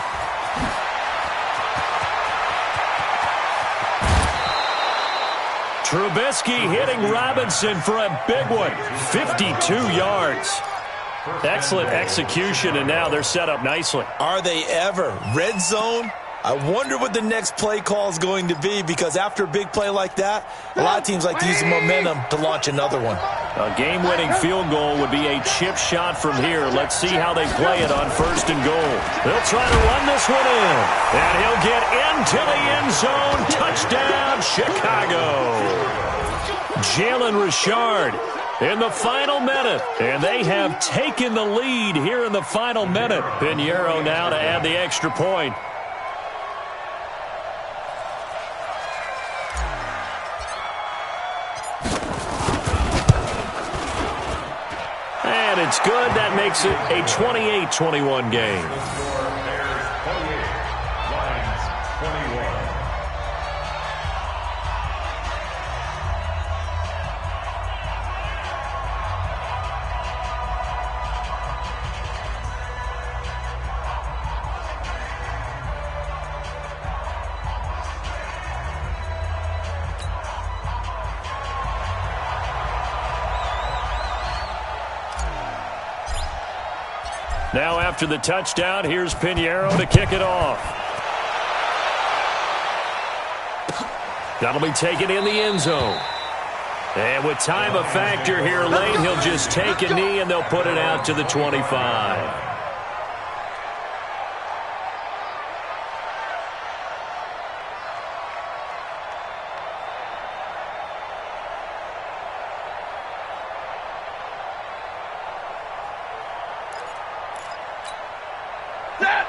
Trubisky hitting Robinson for a big one. 52 yards. Excellent execution, and now they're set up nicely. Are they ever? Red zone? I wonder what the next play call is going to be, because after a big play like that, a lot of teams like to use the momentum to launch another one. A game-winning field goal would be a chip shot from here. Let's see how they play it on 1st and goal. They'll try to run this one in, and he'll get into the end zone. Touchdown, Chicago. Jalen Richard in the final minute, and they have taken the lead here in the final minute. Pinheiro now to add the extra point. And it's good. That makes it a 28-21 game. Now after the touchdown, here's Pinheiro to kick it off. That'll be taken in the end zone. And with time a factor here late, he'll just take a knee and they'll put it out to the 25.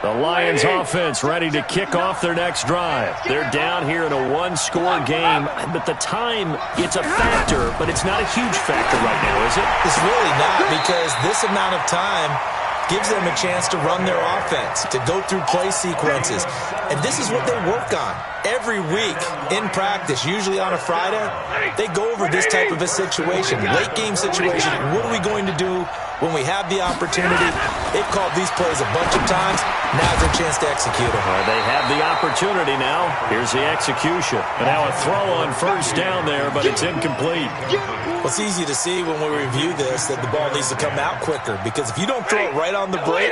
The Lions offense ready to kick off their next drive. They're down here in a one-score game, but the time, it's a factor, but it's not a huge factor right now, is it? It's really not, because this amount of time gives them a chance to run their offense, to go through play sequences. And this is what they work on every week in practice, usually on a Friday. They go over this type of a situation, late game situation. What are we going to do when we have the opportunity? They've called these plays a bunch of times. Now's their chance to execute them. They have the opportunity now. Here's the execution. And now a throw on 1st down there, but it's incomplete. Well, it's easy to see when we review this that the ball needs to come out quicker, because if you don't throw it right on the break,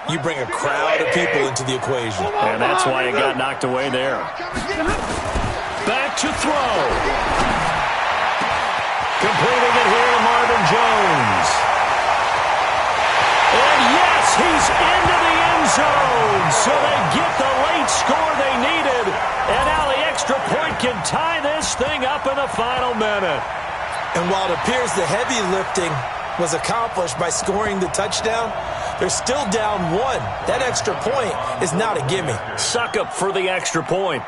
you bring a crowd of people into the equation. And that's why it got knocked away there. Back to throw. Completing it here to Marvin Jones. And yes, he's into the end zone. So they get the late score they needed. And now the extra point can tie this thing up in the final minute. And while it appears the heavy lifting was accomplished by scoring the touchdown, they're still down 1. That extra point is not a gimme. Suck up for the extra point.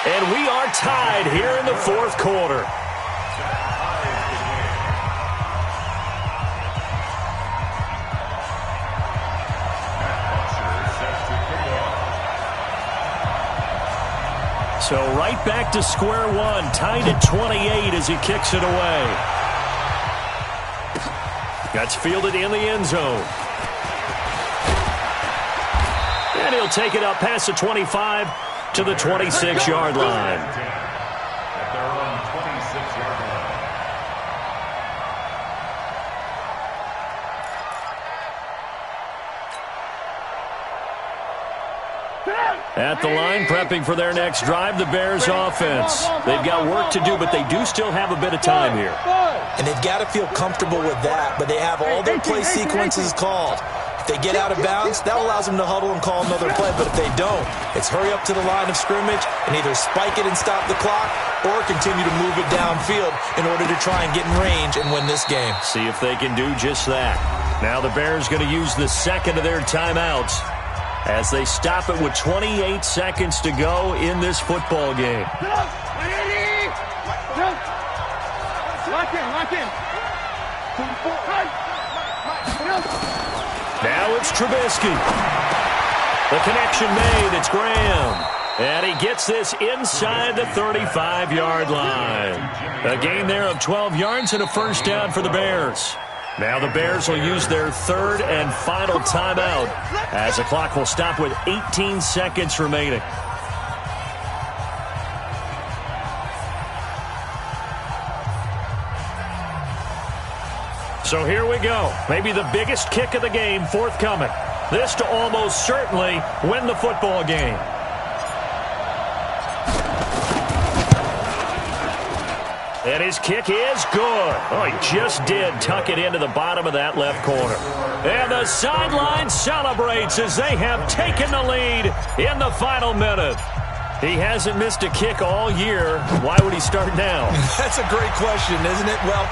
And we are tied here in the 4th quarter. So right back to square one, tied at 28 as he kicks it away. That's fielded in the end zone. And he'll take it up past the 25 to the 26-yard line. At their own 26-yard line. At the line, prepping for their next drive, the Bears offense. They've got work to do, but they do still have a bit of time here. And they've got to feel comfortable with that, but they have all their play sequences called. If they get out of bounds, that allows them to huddle and call another play, but if they don't, it's hurry up to the line of scrimmage and either spike it and stop the clock or continue to move it downfield in order to try and get in range and win this game. See if they can do just that. Now the Bears going to use the second of their timeouts as they stop it with 28 seconds to go in this football game. Lock in. Now it's Trubisky. The connection made. It's Graham. And he gets this inside the 35-yard line. A gain there of 12 yards and a 1st down for the Bears. Now the Bears will use their third and final timeout as the clock will stop with 18 seconds remaining. So here we go. Maybe the biggest kick of the game forthcoming. This to almost certainly win the football game. And his kick is good. Oh, he just did tuck it into the bottom of that left corner. And the sideline celebrates as they have taken the lead in the final minute. He hasn't missed a kick all year. Why would he start now? That's a great question, isn't it? Well,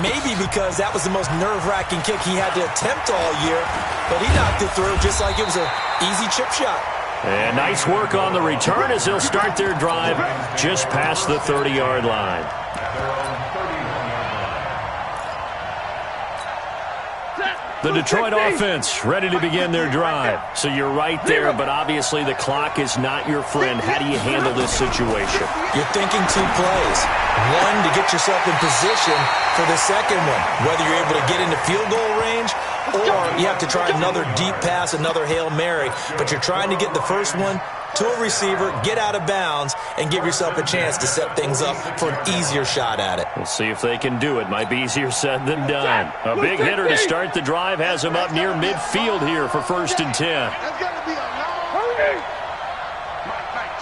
maybe because that was the most nerve-wracking kick he had to attempt all year, but he knocked it through just like it was an easy chip shot. And nice work on the return as they'll start their drive just past the 30-yard line. The Detroit offense ready to begin their drive. So you're right there, but obviously the clock is not your friend. How do you handle this situation? You're thinking two plays. One, to get yourself in position for the second one, whether you're able to get into field goal range or you have to try another deep pass, another Hail Mary. But you're trying to get the first one to a receiver, get out of bounds, and give yourself a chance to set things up for an easier shot at it. We'll see if they can do it. Might be easier said than done. A big hitter to start the drive has him up near midfield here for 1st and 10. That's got to be a long.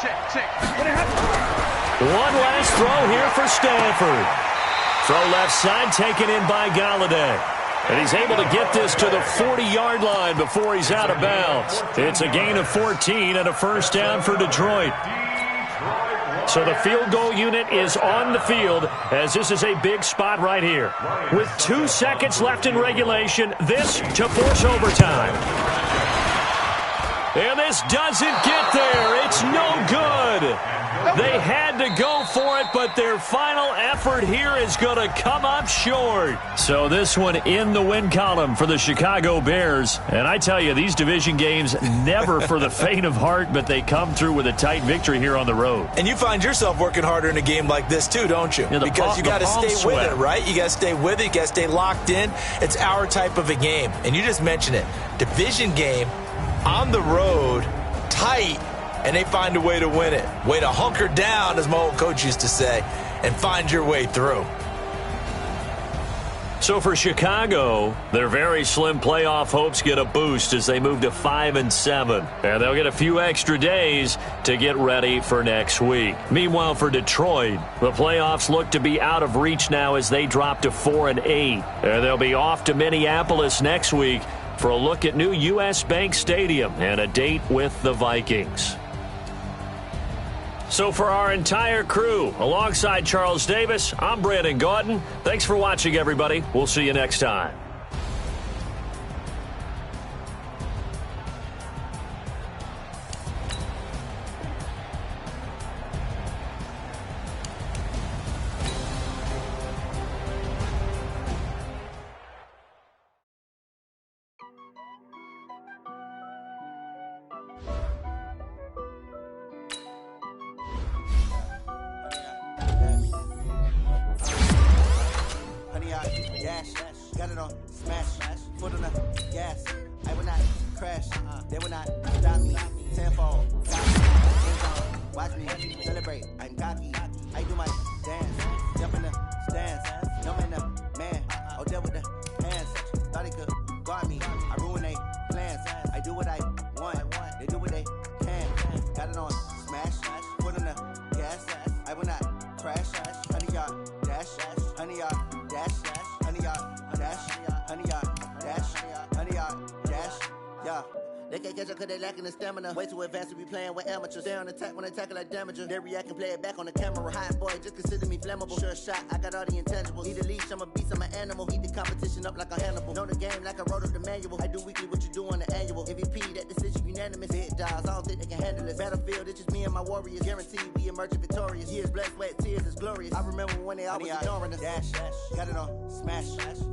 Check. One last throw here for Stanford. Throw left side taken in by Galladay. And he's able to get this to the 40-yard line before he's out of bounds. It's a gain of 14 and a first down for Detroit. So the field goal unit is on the field as this is a big spot right here. With 2 seconds left in regulation, this to force overtime. And this doesn't get there. It's no good. They had to go for it, but their final effort here is going to come up short. So this one in the win column for the Chicago Bears. And I tell you, these division games never for the faint of heart, but they come through with a tight victory here on the road. And you find yourself working harder in a game like this too, don't you? Yeah, because you got to stay with it, right? You got to stay with it. You got to stay locked in. It's our type of a game. And you just mentioned it. Division game on the road, tight. And they find a way to win it. Way to hunker down, as my old coach used to say, and find your way through. So for Chicago, their very slim playoff hopes get a boost as they move to 5-7. And they'll get a few extra days to get ready for next week. Meanwhile, for Detroit, the playoffs look to be out of reach now as they drop to 4-8. And they'll be off to Minneapolis next week for a look at new U.S. Bank Stadium and a date with the Vikings. So for our entire crew, alongside Charles Davis, I'm Brandon Gaudin. Thanks for watching, everybody. We'll see you next time. Got it on smash, foot on the gas. I will not crash, they will not stop me. Tenfold, got me. Watch me celebrate. I'm cocky. I do my dance, jump in the stands. No man, the man. Oh, deal with the hands. Thought he could guard me. I ruin they plans. I do what I want. They do what they can. Got it on smash, foot on the gas. I will not crash. 100 yard dash, 100 yard dash. 100 yard dash, 100 yard dash, 100 yard dash, yeah. They can't catch up cause they lacking the stamina. Way too advanced to be playing with amateurs. Stay on attack when I tackle like damager. They react and play it back on the camera. Hot boy, just consider me flammable. Sure shot, I got all the intangibles. Need a leash, I'm a beast, I'm an animal. Eat the competition up like a Hannibal. Know the game like I wrote up the manual. I do weekly what you do on the annual. MVP, that decision unanimous. Big dials, I don't think they can handle it. Battlefield, it's just me and my warriors. Guaranteed we emerge victorious. Years, blood, sweat, tears, it's glorious. I remember when they always ignoring us. Dash, got it on smash,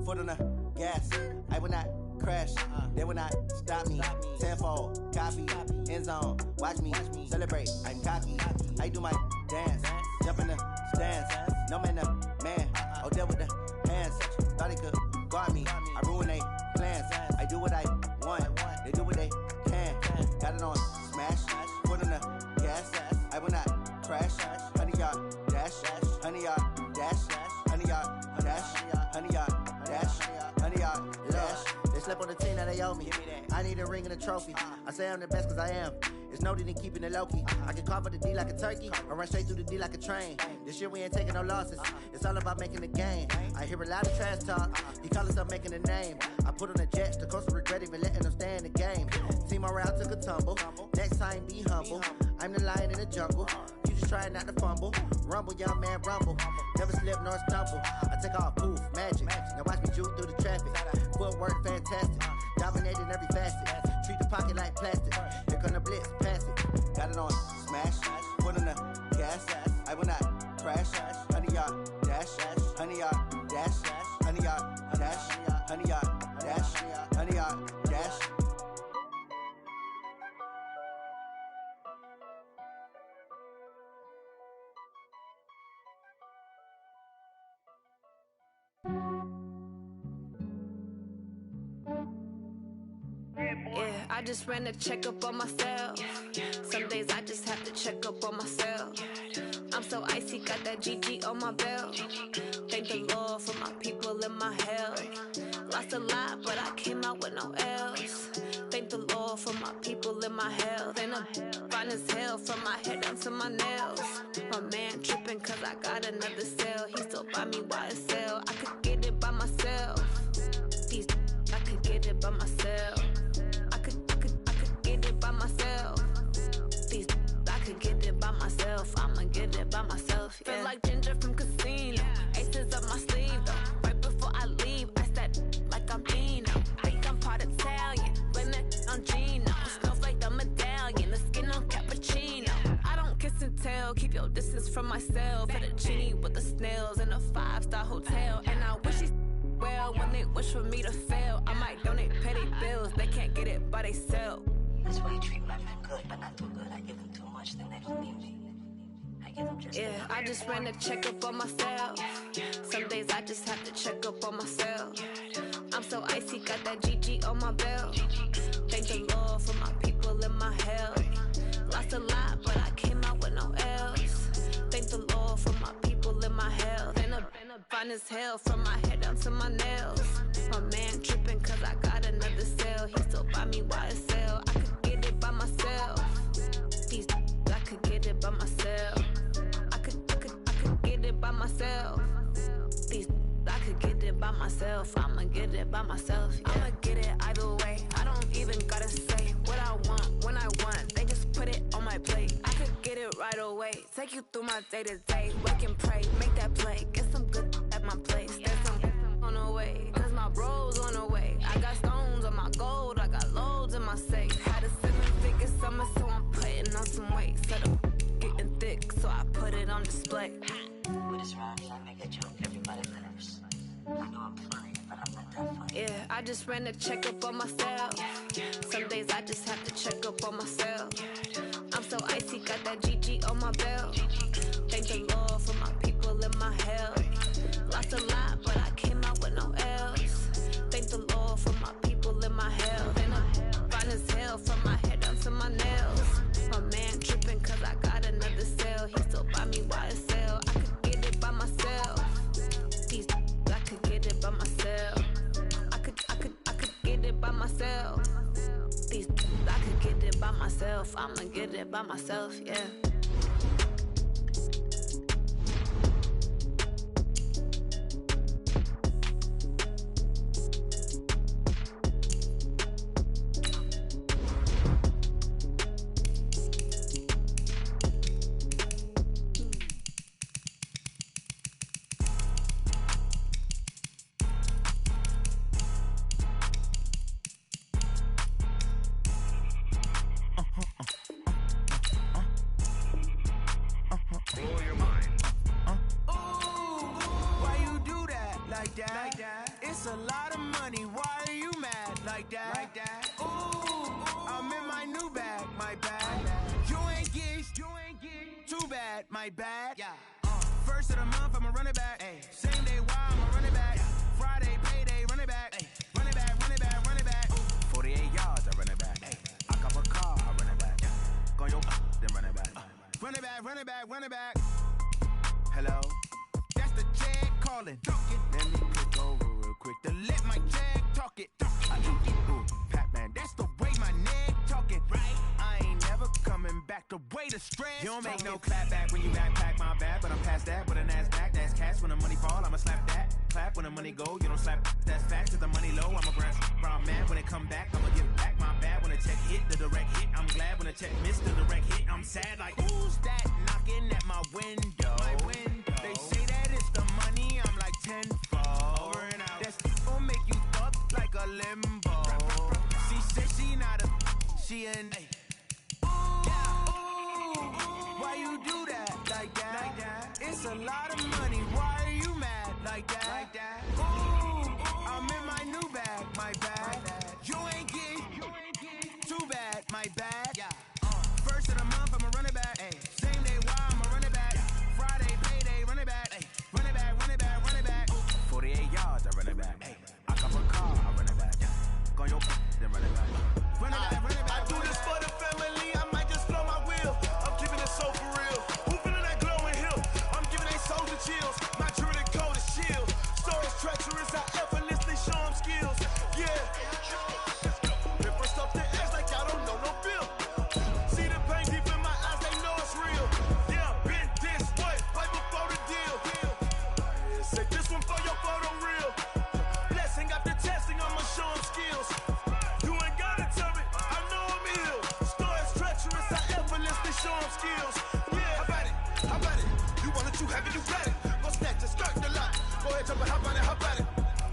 foot on the gas. I will not crash, they will not stop me. Tenfold, copy, end zone, watch me celebrate. I'm cocky, I do my dance, jump in the stands. No man, the man, oh, deal with the hands. Thought he could guard me. I ruin they plans. I do what I want. They do what they can. Got it on smash. Foot on the gas. I will not crash. 100 yard dash. 100 yard dash. 100 yard dash. 100 yard dash. 100 yard dash. They slept on the team that they owe me. I need a ring and a trophy. I say I'm the best cause I am. It's no need in keeping it low-key. I can carve up the D like a turkey or run straight through the D like a train. This year we ain't taking no losses. It's all about making the game. I hear a lot of trash talk. He call himself making a name. I put on the Jets. The coach will regret even letting them stay in the game. Team around took a tumble. Next time be humble. I'm the lion in the jungle. You just trying not to fumble. Rumble, young man, rumble. Never slip nor stumble. I take off, poof, magic. Now watch me juke through the traffic. Footwork fantastic. Dominating every facet. Treat the pocket like plastic. Here come the blitz, pass it. Got it on smash. Foot on the gas. I will not crash. 100 yard dash. 100 yard dash. 100 yard dash. 100 yard dash. 100 yard dash. Yeah, I just ran a checkup on myself. Some days I just have to check up on myself. I'm so icy, got that GG on my belt. Thank the Lord for my people in my health. Lost a lot, but I came out with no else. Thank the Lord for my people in my health. And I'm fine as hell from my head down to my nails. My man tripping cause I got another cell. He still buy me YSL. I could get it by myself. These I could get it by myself. I could get it by myself. These I could get it by myself. I'ma get it by myself. Yeah. Feel like Ginger from Casino. Aces up my sleeve though. Right before I leave, I start like I'm Dino. Think I'm part Italian. Blame it on Gino. Snowflake the medallion. The skin on cappuccino. I don't kiss and tell. Keep your distance from myself. Fettuccine with the snails in a 5-star hotel. And I wish he's well when they wish for me to fail. I might donate petty bills. They can't get it by they self. That's why you treat my men good, but not too good. I give them too much, then they don't need me. I give them just yeah, I just ran a checkup on myself. Some days I just have to check up on myself. I'm so icy, got that GG on my belt. Thank the Lord for my people in my health. Lost a lot, but I came out with no else. Thank the Lord for my people in my health. And I'm fine as hell from my head down to my nails. My man tripping cause I got another cell. He still buy me YSL. I could get it by myself. These I could get it by myself. I could get it by myself. These I could get it by myself. I'ma get it by myself. Yeah. I'ma get it either way. I don't even gotta say what I want when I want. They just put it on my plate. I could get it right away. Take you through my day to day. Wake and pray, make that play. Get some good at my place. There's some on the way. Cause my bro's on the way. I got stones on my gold. I got loads in my safe. Had a 7-figure summer, so I'm putting on some weight. Set up getting thick, so I put it on display. With his rhymes, I make a joke. Everybody laughs. I know I'm funny, but I'm not that funny. Yeah, I just ran a checkup on myself. Some days I just have to check up on myself. I'm so icy, got that GG on my belt. Thank the Lord for my people in my health. Lost a lot, but I came out with no else. Thank the Lord for my people in my health. And I'm fine as hell from my head down to my nails. My man tripping cause I got another cell. He still buy me YSL. I could get it by myself. These I could get it by myself. I could get it by myself. These I could get it by myself. I'ma get it by myself, yeah. It's a lot of money, why are you mad like that? Ooh, I'm in my new bag, my bad. You ain't get, too bad, my bad. First of the month, I'ma run it back. Same day, why I'ma run it back. Friday, payday, run it back. back. Run it back, run it back, run it back. 48 yards, I run it back. I cop a car, I run it back. Go your then run it back. Run it back, run it back, run it back. Hello? That's the Jag calling. Let me click over real quick to let my Jag talk it. Ooh, Pac-Man, that's the way my neck talking. Right? I ain't never coming back the way the stress. You don't make no clap back when you backpack my bad, but I'm past that with a NASDAQ. That's cash when the money fall, I'ma slap that. Clap when the money go, you don't slap. That's facts, cause the money low, I'ma grab brown man when it come back. I'ma give back my bad when the check hit, the direct hit. I'm glad when the check missed the direct hit. I'm sad like, who's that knocking at my window? They say that it's the money, I'm like tenfold. Over and out. That's gon' make you up like a limbo. She said she not a, she an why you do that like that? It's a lot of money, why are you mad like that? Ooh, I'm in my new bag, my bag. You ain't get too bad, my bag. First of the month, I'ma run it back. Same day, why I'ma run it back. Friday, payday, run it back. Run it back, run it back, run it back. 48 yards, I run it back. I cop a car, I run it back. Go your then run it back. Run it back, run it back. I do this for the family, I might just blow my wheel. I'm keeping it so for real. Who feeling that glowing hill? I'm giving they soldier chills. My jewelry code is shield. Stories treacherous, I effortlessly show them skills. Yeah. Ripper stuff the edge like I don't know no feel. See the pain deep in my eyes, they know it's real. Yeah, been this way, right before the deal. Say this one for your photo reel. Blessing after testing, I'ma show them skills. You ain't gotta tell me, I know I'm ill. Stories treacherous, I effortlessly show them skills. Yeah, how about it? How about it? You want it, you have it, you got it. Go snatch it, skirt the lot. Go ahead, jump it, how about it? How about it?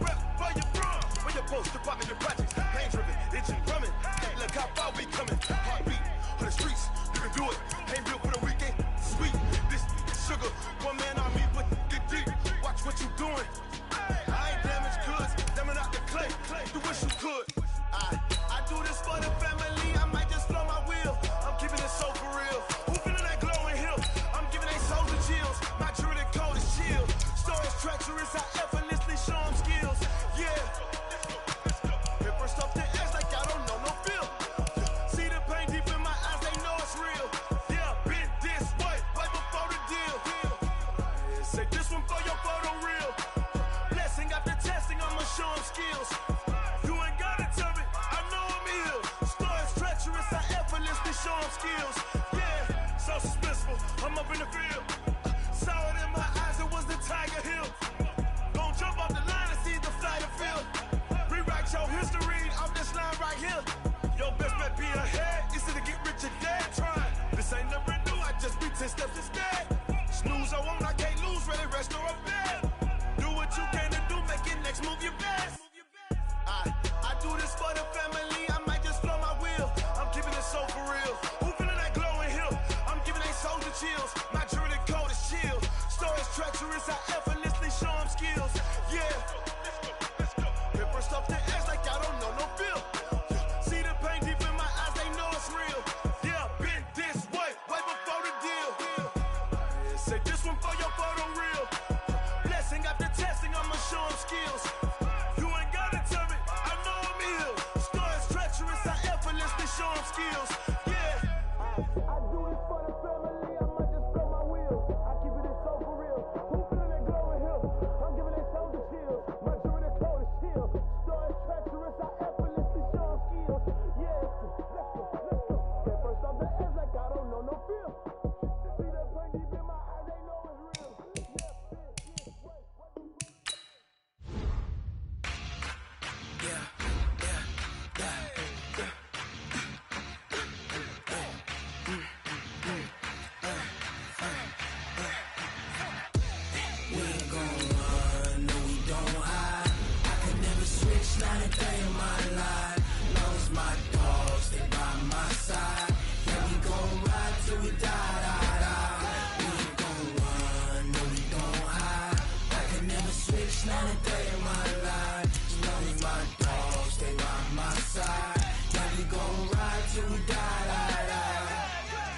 Rep for your bronze, for your post, your poppin' your projects. Pain driven, itching, drumming. Look how far we coming. Heartbeat on the streets, you can do it. Ain't real for the weekend, sweet. This sugar, one man on me, but get deep. Watch what you doing. I ain't damaged goods, damn it out the clay. You wish you could. I do this for the family, I might just blow my wheel. I'm keeping it so for real. Who feeling that glowing hill? I'm giving they soldier chills. My jewelry code is shield. Stories treacherous, I effortlessly show them skills. Yeah. Ripper stuff the edge like I don't know no feel. See the pain deep in my eyes, they know it's real. Yeah, been this way, right before the deal. Say this one for your photo reel. Blessing after testing, I'ma show them skills. You ain't gotta tell me, I know I'm ill. Stories treacherous, I effortlessly show them skills. Yeah, so suspenseful, I'm up in the field. Saw it in my eyes, it was the Tiger Hill. Gon' jump off the line and see the flight of field. Rewrite your history off this line right here. Your best bet be ahead, easy to get rich or dead trying. This ain't never new, I just be 10 steps instead. Snooze I won't, I can't lose, ready, rest or a bed. Do what you can to do, make it next move your best. I do this for the family, I might just blow my wheel. I'm keeping it so for real. Who feeling that glowing hill? I'm giving they soldier chills. My jewelry code is shield. Stories treacherous, I effortlessly show them skills. Yeah. Ripper stuff the edge like I don't know no feel. See the pain deep in my eyes, they know it's real. Yeah, been this way, right before the deal. Say this one for your photo reel. Blessing after testing, I'ma show them skills. You ain't gotta tell me, I know I'm ill. Stories treacherous, I effortlessly show them skills. Yeah. I do this for the family, I might just blow my wheel. I keep it so for real. Who feeling that glowing hill? I'm giving they soldier chills. My jewelry code is shield. Stories treacherous, I effortlessly show them skills. Yeah. Let's go. Get first off the edge like I don't know no feel. See the pain deep in my eyes, they know it's real.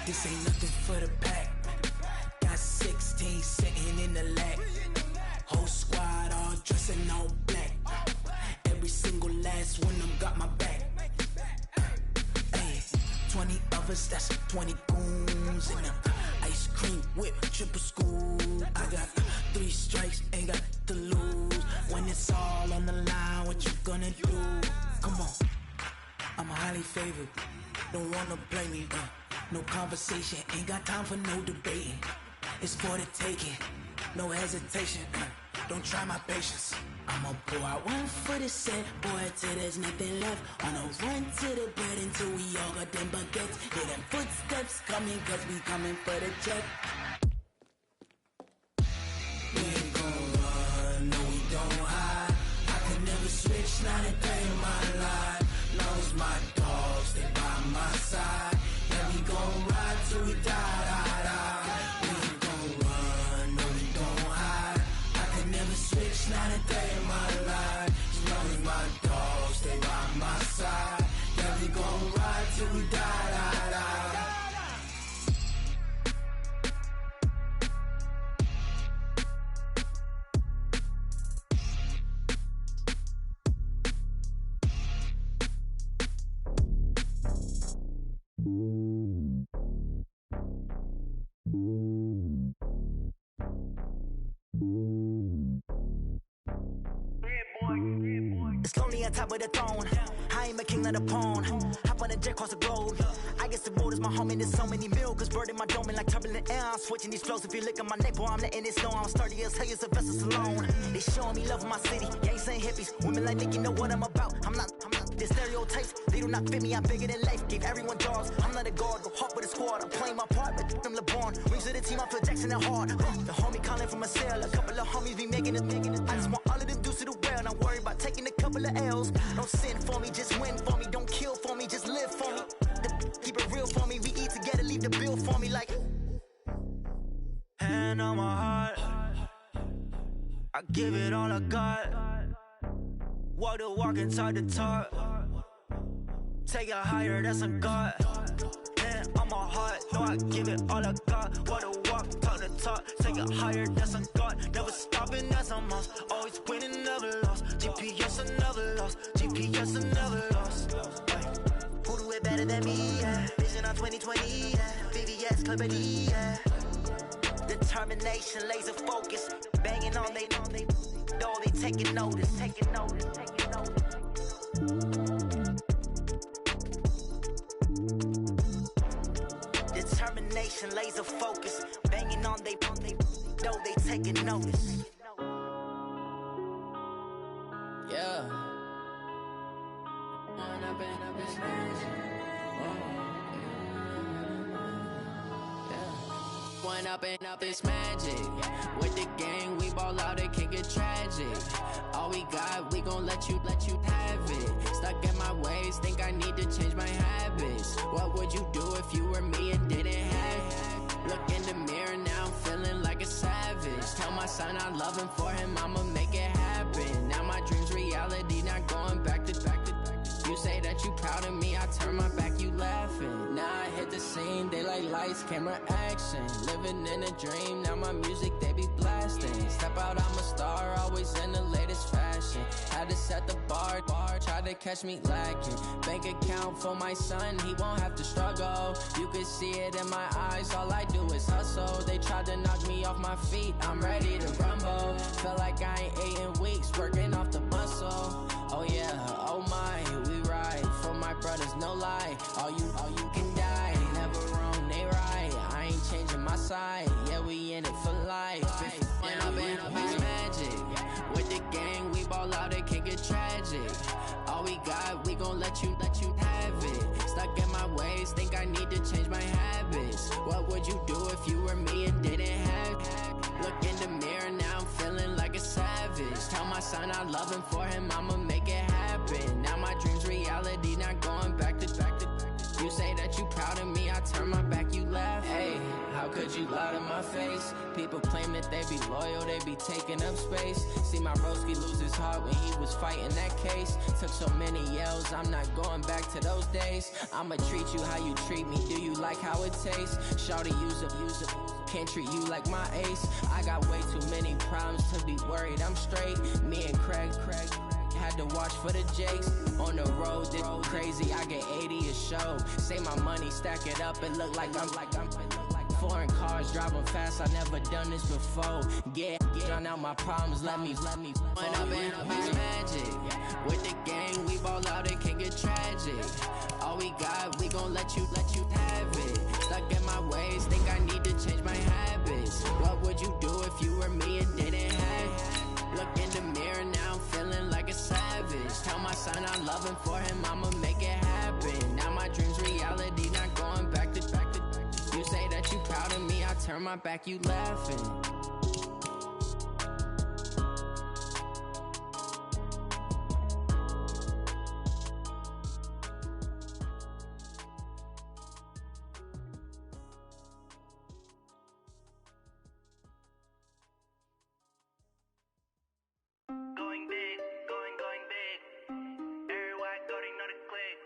This ain't nothing for the pack. Got 16 sitting in the lag. Whole squad all dressing all black. single last one of them got my back. Hey, 20 of us, that's 20 goons in them. Ice cream whip, triple scoop. I got 3 strikes, ain't got to lose. When it's all on the line, what you gonna do? Come on, I'm highly favored. Don't wanna blame me. No conversation, ain't got time for no debating. It's for the taking, no hesitation. Don't try my patience. I'ma pour out one for the set, boy, till there's nothing left. On a run to the bread until we all got them baguettes. Hear them footsteps coming, cause we coming for the check. We ain't gon' run, no we don't hide. I could never switch, not a day in my life. Long as my dogs stay by my side. Yeah, we gon' ride till we die, die, die. We ain't gon' run, no we don't hide. I could never switch, not a day in my life. As long as my dogs stay by my side. Yeah, we gon' ride till we die, die, die. It's lonely on top of the throne. I ain't a king of the pawn. Hop on a jet across the globe. I guess the road is my home and there's so many miracles burning my dome and like turbulent air. I'm switching these flows. If you look at my neck, boy, I'm letting it snow. I'm sturdy as hell, it's a vessel alone. They showing me love in my city. Gangs ain't hippies. Women like Nick, you know what I'm about. I'm not the stereotypes. They do not fit me. I'm bigger than life. Gave everyone jaws. I'm not a guard. Go hard with a squad. I'm playing my part, but I'm LeBron. Wings of the team, I feel Jackson and hard. The homie calling from a cell. A couple of homies be making it. I just want all of them dudes to the well. Not worried about taking a couple of L's. Don't sin for me, just win for me. Don't kill for me, just live for me. Keep it real for me. We eat together, leave the bill for me like. Hand on my heart, I give it all I got. Walk the walk and talk the talk. Take it higher, that's a God. Hand on my heart, no, I give it all I got. Walk the walk, talk the talk. Take it higher, that's a God. Never stopping, that's a must. Always winning, never lost. GPS, I never lost. GPS, I never lost. Who do it better than me? Yeah. Vision on 2020. Yeah. VVS, Clarity. Yeah. Determination, laser focus. Banging on they door, they taking notice. Taking notice. Taking notice. Determination, laser focus. Banging on they door, they taking notice. Yeah. One up and up, it's magic. With the gang, we ball out, it can get tragic. All we got, we gon' let you have it. Stuck in my ways, think I need to change my habits. What would you do if you were me and didn't have it? Look in the mirror, now I'm feeling like a savage. Tell my son I love him, for him I'ma make it happen. Now my dream's reality, not going back to. You say that you proud of me, I turn my back, you laughing. Now I hit the scene, they like lights, camera, action. Living in a dream, now my music, they be blasting. Step out, I'm a star, always in the latest fashion. Had to set the bar, try to catch me lacking. Bank account for my son, he won't have to struggle. You can see it in my eyes, all I do is hustle. They tried to knock me off my feet, I'm ready to rumble. Feel like I ain't ate in weeks, working off the muscle. Oh yeah, oh my, we ride for my brothers, no lie. All you can die, never wrong, they right. I ain't changing my side, yeah, we in it for life. When up and up, it's magic. With the gang, we ball out, it can get tragic. All we got, we gon' let you have it. Stuck in my ways, think I need to change my habits. What would you do if you were me and didn't have it? Look in the mirror, now I'm feeling like a savage. Tell my son I love him, for him I'ma make it happen. Now my dream's reality, not going back to. You say that you proud of me, I turn my back, you laugh. Hey, how could you lie to my face? People claim that they be loyal, they be taking up space. See my broski lose his heart when he was fighting that case. Took so many yells, I'm not going back to those days. I'ma treat you how you treat me, do you like how it tastes? Shawty, use it, can't treat you like my ace. I got way too many problems to be worried, I'm straight. Me and Craig had to watch for the jakes. On the road, this crazy, I get 80 a show. Say my money, stack it up, it look like I'm foreign cars driving fast, I never done this before. Drown out my problems, let me When up in it's magic. With the gang, we ball out, it can get tragic. All we got, we gon' let you have it. Stuck in my ways, think I need to change my habits. What would you do if you were me and didn't have it? Look in the mirror, now I'm feeling like a savage. Tell my son I love him, for him I'ma make it happen. Now my dreams reality, not going back to. You say that you proud of me, I turn my back, you laughing. Going big, going big. Everywhere I go, they know the click.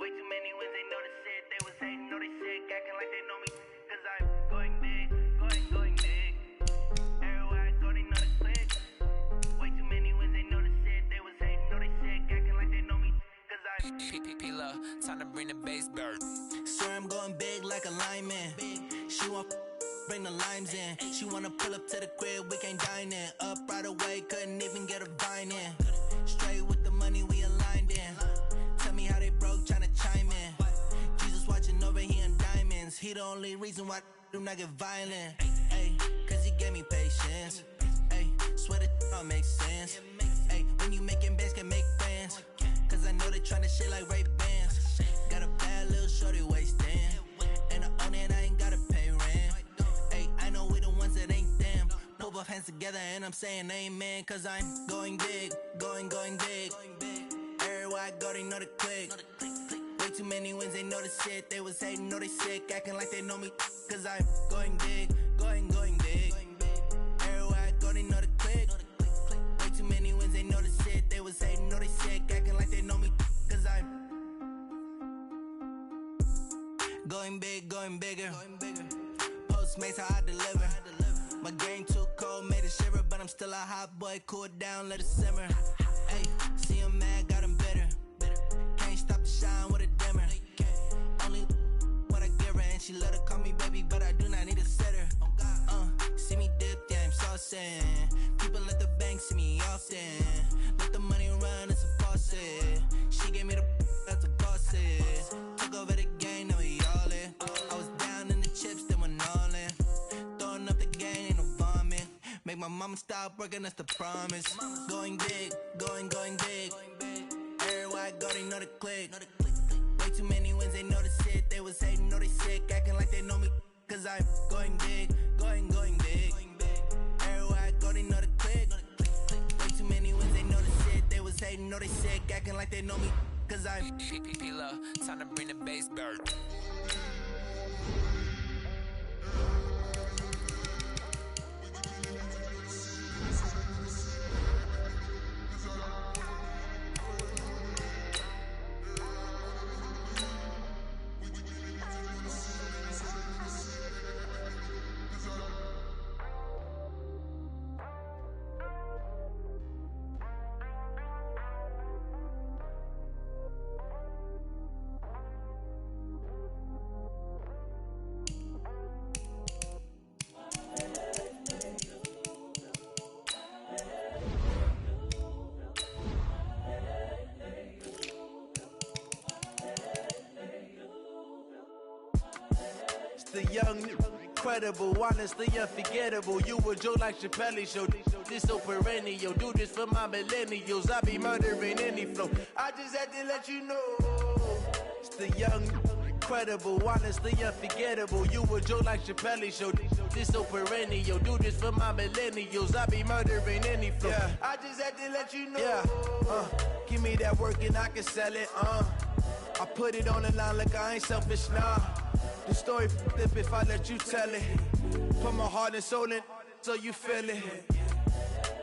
Way too many wins, they know the shit. They was hating, know they sick, acting like they know me. Cause I'm going big, going big. Everywhere I go, they know the click. Way too many wins, they know the shit. They was hating, know they sick, acting like they know me. Cause I'm P-P-P-Love, time to bring the bass bird. Swear I'm going big like a lineman. She want bring the limes in. She wanna pull up to the crib, we can't dine in. Up right away, couldn't even get a vine in. Straight with the money, we aligned in. Tell me how they broke, tryna chime in. Jesus watching over here in diamonds. He the only reason why do not get violent. Ay, cause he gave me patience. Ay, swear that all makes sense. Ay, when you making bands, can make friends. Cause I know they tryna shit like Ray Bans. Got a bad little shorty wasting. And I own it, I ain't gotta pay rent. Ay, I know we the ones that ain't them. Pull both hands together and I'm saying amen. Cause I'm going big, going big. Everywhere I go, they know the click. Way too many wins, they know the shit. They was hating, know they sick, acting like they know me. Cause I'm going big, going big. Everywhere I go, they know the click. Way too many wins, they know the shit. They was hating, know they sick, acting like they know me. Cause I'm going big, going bigger. Postmates how I deliver. My game too cold, made it shiver, but I'm still a hot boy. Cool it down, let it simmer. Hey, see him mad, got him bitter. Can't stop the shine with a dimmer. Only what I give her, and she let her call me baby, but I do not need a sitter. See me dip, yeah, I'm saucing. People at the bank see me often. Let the money run, it's a faucet. She gave me the that's a boss it. Took over the game, now we all in. I was down in the chips, then went all in. Throwing up the game, ain't no vomit. Make my mama stop working, that's the promise. Going big, going big. Everywhere I go, they know the click. Way too many wins, they know the shit. They was hating, know they sick, acting like they know me. Cause I'm going big, going big. Everywhere I go, they know the click. Way too many wins, they know the shit. They was hating, know they sick, acting like they know me. Cause I'm P-P-P-Love, time to bring the bass bird. The young, incredible, honestly unforgettable. You a joke like Chappelle show. This so perennial. Do this for my millennials. I be murdering any flow. I just had to let you know. It's the young, incredible, honestly unforgettable. You a joke like Chappelle show. This so perennial. Do this for my millennials. I be murdering any flow. Yeah. I just had to let you know. Yeah. Give me that work and I can sell it. I put it on the line like I ain't selfish, nah. The story flip if I let you tell it. Put my heart and soul in so you feel it.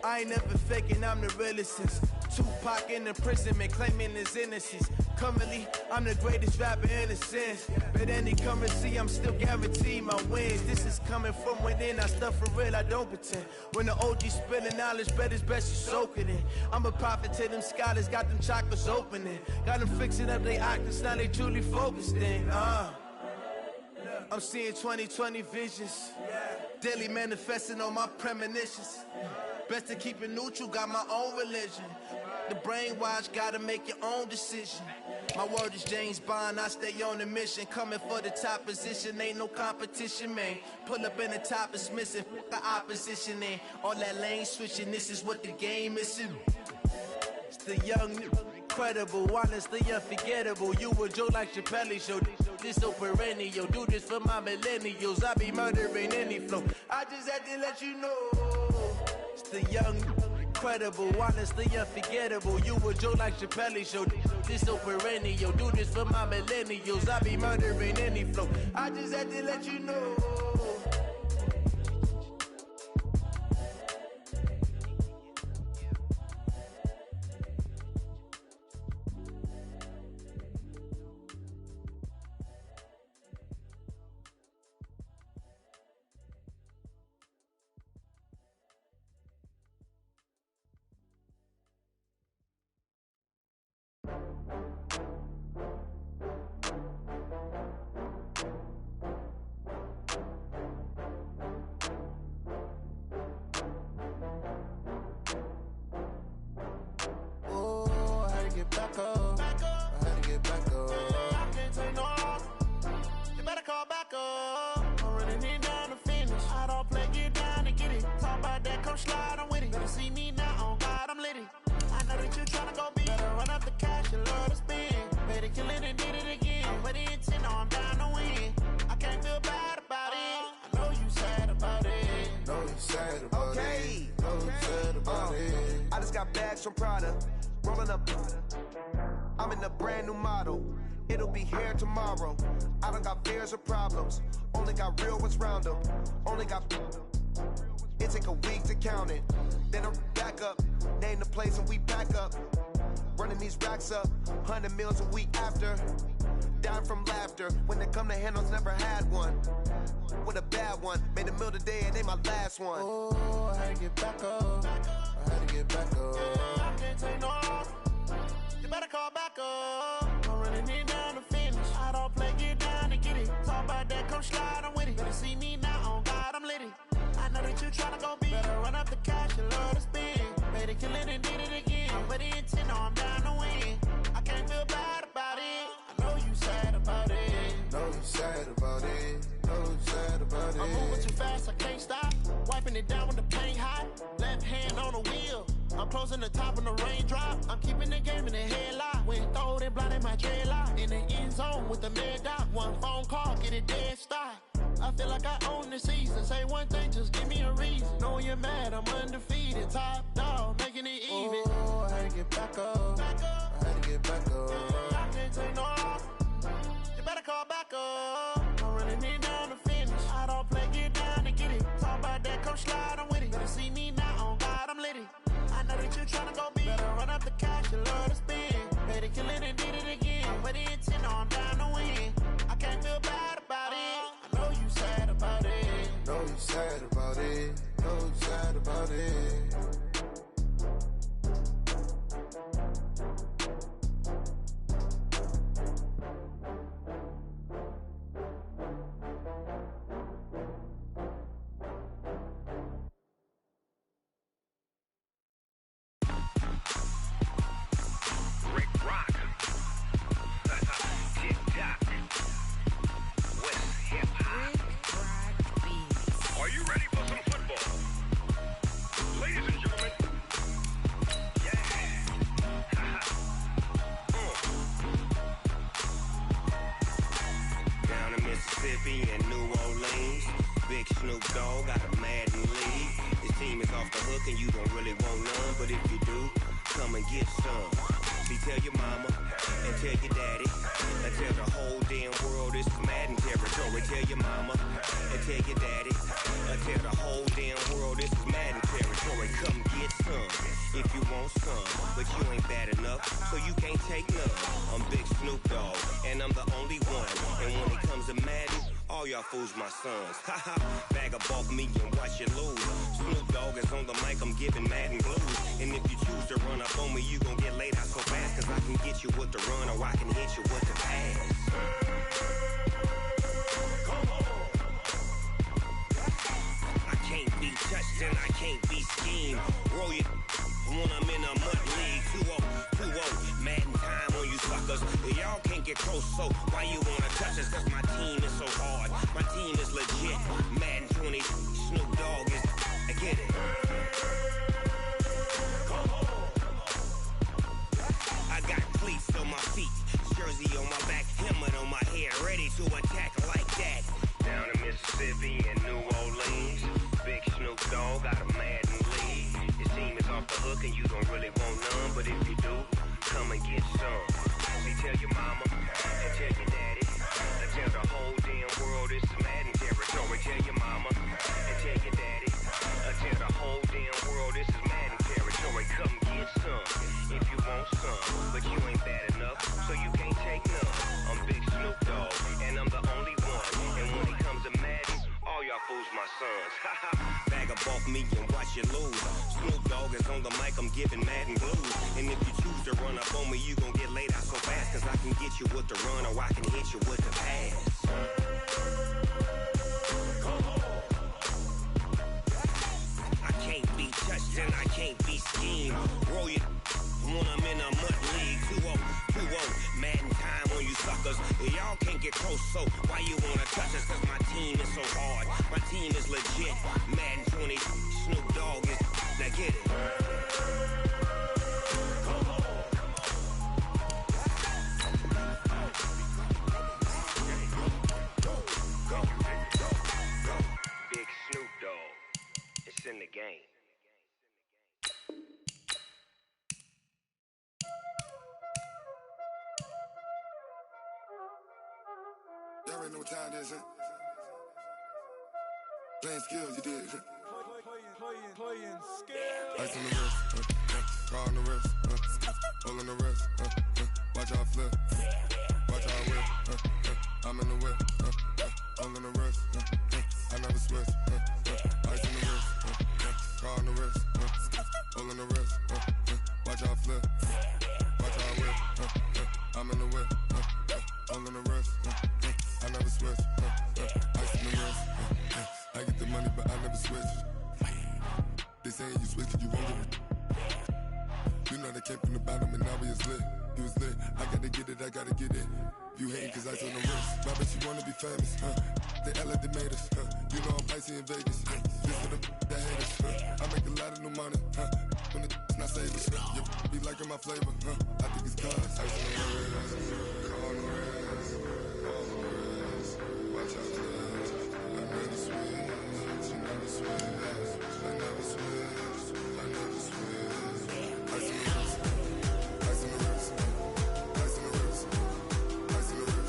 I ain't never faking, I'm the realest since Tupac in the imprisonment claiming his innocence. Currently, I'm the greatest rapper in a sense. But any currency, I'm still guaranteed my wins. This is is coming from within. I stuff for real, I don't pretend. When the OG spilling knowledge, bet it's best you soak it in. I'm a prophet to them scholars, got them chakras opening. Got them fixing up their octaves, now they truly focused in. I'm seeing 2020 visions. Daily manifesting on my premonitions. Best to keep it neutral, got my own religion. The brainwash, gotta make your own decision. My word is James Bond, I stay on a mission. Coming for the top position, ain't no competition, man. Pull up in the top is missing, the opposition in. All that lane switching, this is what the game is. It's the young, incredible, honestly unforgettable. You a joke like Chappelle show. This so perennial, do this for my millennials. I be murdering any flow. I just had to let you know. It's the young, incredible, honestly unforgettable. You a joke like Chappelle show. This so perennial, do this for my millennials. I be murdering any flow. I just had to let you know. From Prada, rolling up. I'm in a brand new model. It'll be here tomorrow. I don't got fears or problems. Only got real ones round them. Only got. It take a week to count it. Then I'm back up. Name the place and we back up. Running these racks up. 100 meals a week after. Dying from laughter. When it come to handles, never had one. With a bad one. Made a meal today and ain't my last one. Oh, I had to get back up. I had to get back up. I can't take no loss. You better call back up. I'm running it down to finish. I don't play, get down to get it. Talk about that, come slide, I'm with it. Better see me now, on God, I'm litty. I know that you tryna go big. Better run up the cash, you love to spend. Better kill it and did it again. I'm with the intent, no, I'm down to win. I can't feel bad about it. I know you sad about it. Know you sad about it. Know you sad about it. I'm moving too fast, I can't stop. Wiping it down when the paint hot. Left hand on the wheel. I'm closing the top of the raindrop. I'm keeping the game in the headlock. When throwed and blinded my dreadlock. In the end zone with the mad dot. One phone call, get it dead stop. I feel like I own the season. Say one thing, just give me a reason. Knowing you're mad, I'm undefeated. Top dog, making it even. Oh, I had to get back up. I had to get back up. I can't take no loss. You better call back up. I'm running it down to finish. I don't play, get down to get it. Talk about that, come slide, I'm with it. Better see me now, on God, I'm litty. I know that you tryna go big. Better run up the cash, you love to spend. Better kill it and did it again. I'm with the intent, no, I'm down to win. I can't feel bad about it. I know you sad about it. Know you sad about it. Know you sad about it. And New Orleans, Big Snoop Dogg got a Madden League. This team is off the hook and you don't really want none, but if you do, come and get some. See, tell your mama and tell your daddy and tell the whole damn world this is Madden territory. Tell your mama and tell your daddy and tell the whole damn world this is Madden territory. Come get some if you want some, but you ain't bad enough, so you can't take none. I'm Big Snoop Dogg and I'm the only one, and when it comes to Madden, all y'all y'all fools my sons. Haha, bag up off me and watch you lose. Snoop Dogg is on the mic, I'm giving Madden blues. And if you choose to run up on me, you gon' get laid out so fast. Cause I can get you with the run or I can hit you with the pass. I can't be touched and I can't be schemed. Roll you when I'm in a mud league. 2-0, Madden time on you suckers. Y'all can't get close, so why you wanna touch us? Cause my team is so hard. My team is legit. Madden 20, Snoop Dogg is. I get it. I got cleats on my feet, jersey on my back, helmet on my head, ready to attack like that. Down in Mississippi and New Orleans, big Snoop Dogg got a Madden League. His team is off the hook and you don't really want none, but if you do, come and get some. See, tell your mama and tell your daddy, and tell the whole damn world this is Madden territory. Tell your mama and tell your daddy, and tell the whole damn world this is Madden territory. Come get some if you want some, but you ain't bad enough, so you can't take none. I'm big Snoop Dogg, and I'm the only one. And when it comes to Madden, all y'all fools my sons. Bag up off me and watch you lose. Snoop Dogg is on the mic, I'm giving Madden blues. And if you choose to run up on me, you gon' get laid out so fast. Cause I can get you with the run or I can hit you with the pass. I can't be touched and I can't be schemed. Roll you when I'm in a mud league. 2-0, Madden time on you suckers. Y'all can't get close, so why you wanna touch us? Cause my team is so hard. My team is legit. Madden 20, Snoop Dogg is. Now get it. Big Snoop Dogg. It's in the game. Y'all already know what time it is, huh? Playing skills, you did. Playing skills. Ice on the wrist, car on the wrist, hole in the wrist, watch how I flip, watch how I whip, I'm in the whip, hole in the wrist, I never switch, ice on the wrist, car on the wrist, hole in the wrist, watch how I flip, watch how I whip, I'm in the whip, hole in the wrist, I never switch, ice on the wrist, I get the money but I never switch. They saying you switch cause you won't get it. You know they came from the bottom and now we is lit. You was lit, I gotta get it, I gotta get it. You hating cause ice on the wrist. My bitch, you wanna be famous, They act like they made us, You know I'm icy in Vegas, This for the that hate us, I make a lot of new money, When it's not savers, You be liking my flavor, I think it's cause ice on the wrist, car on the wrist, all on the wrist. Watch out for this, I never switch, you never switch. I never switch, I never switch. Ice on the wrist, ice on the wrist, ice on the wrist, ice on the wrist, ice on the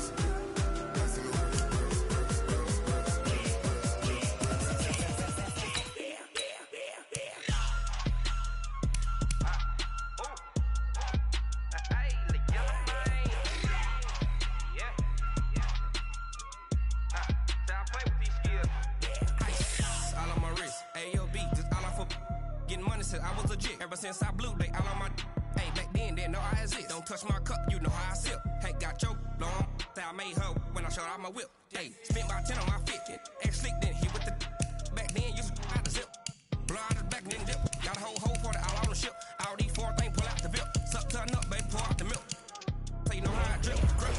I was legit. Ever since I blew, they all on my. Hey, back then, didn't know I exist. Don't touch my cup, you know how I sip. Hey, got your long. Say I made her when I showed out my whip. Hey, spent about 10 on my fit. Ex slick, then hit with the. Back then, used to out the zip. Blow out the back, then dip. Got a whole 40 all on the ship. All these 4 things, pull out the bip. Suck to a nut, baby, pour out the milk. So you know how I drip. Crush.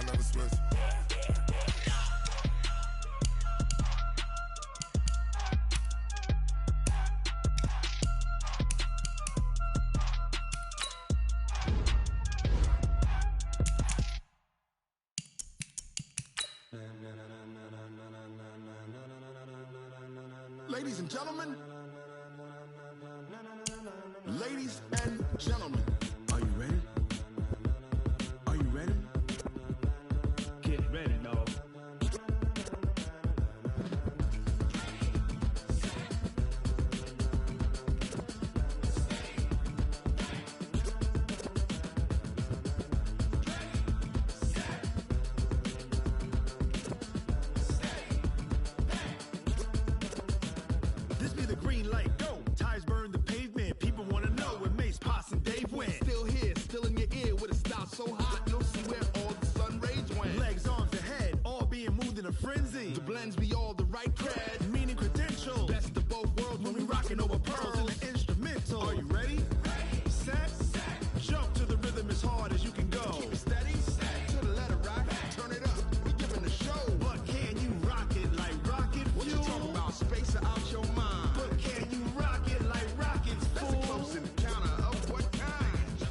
never switch. Ladies and gentlemen, ladies and gentlemen, are you ready? Are you ready? Get ready, dog. This be the green light, go. Tires burn the pavement. People wanna know where Mace, Potts, and Dave went. Still here, still in your ear with a style so hot, you'll see where all the sun rays went. Legs, arms, ahead, all being moved in a frenzy. The blends be all the right cred, Meaning credentials. best of both worlds When we rockin' over pearls in the instrumental. Are you ready? Set, jump to the rhythm as hard as you can go. Keep it steady, to the letter right, turn it up, we giving the show. But can you rock it like rocket What fuel? you talking about, spacer out your mind? But can you rock it like rockets, That's a fool? close encounter of what kind?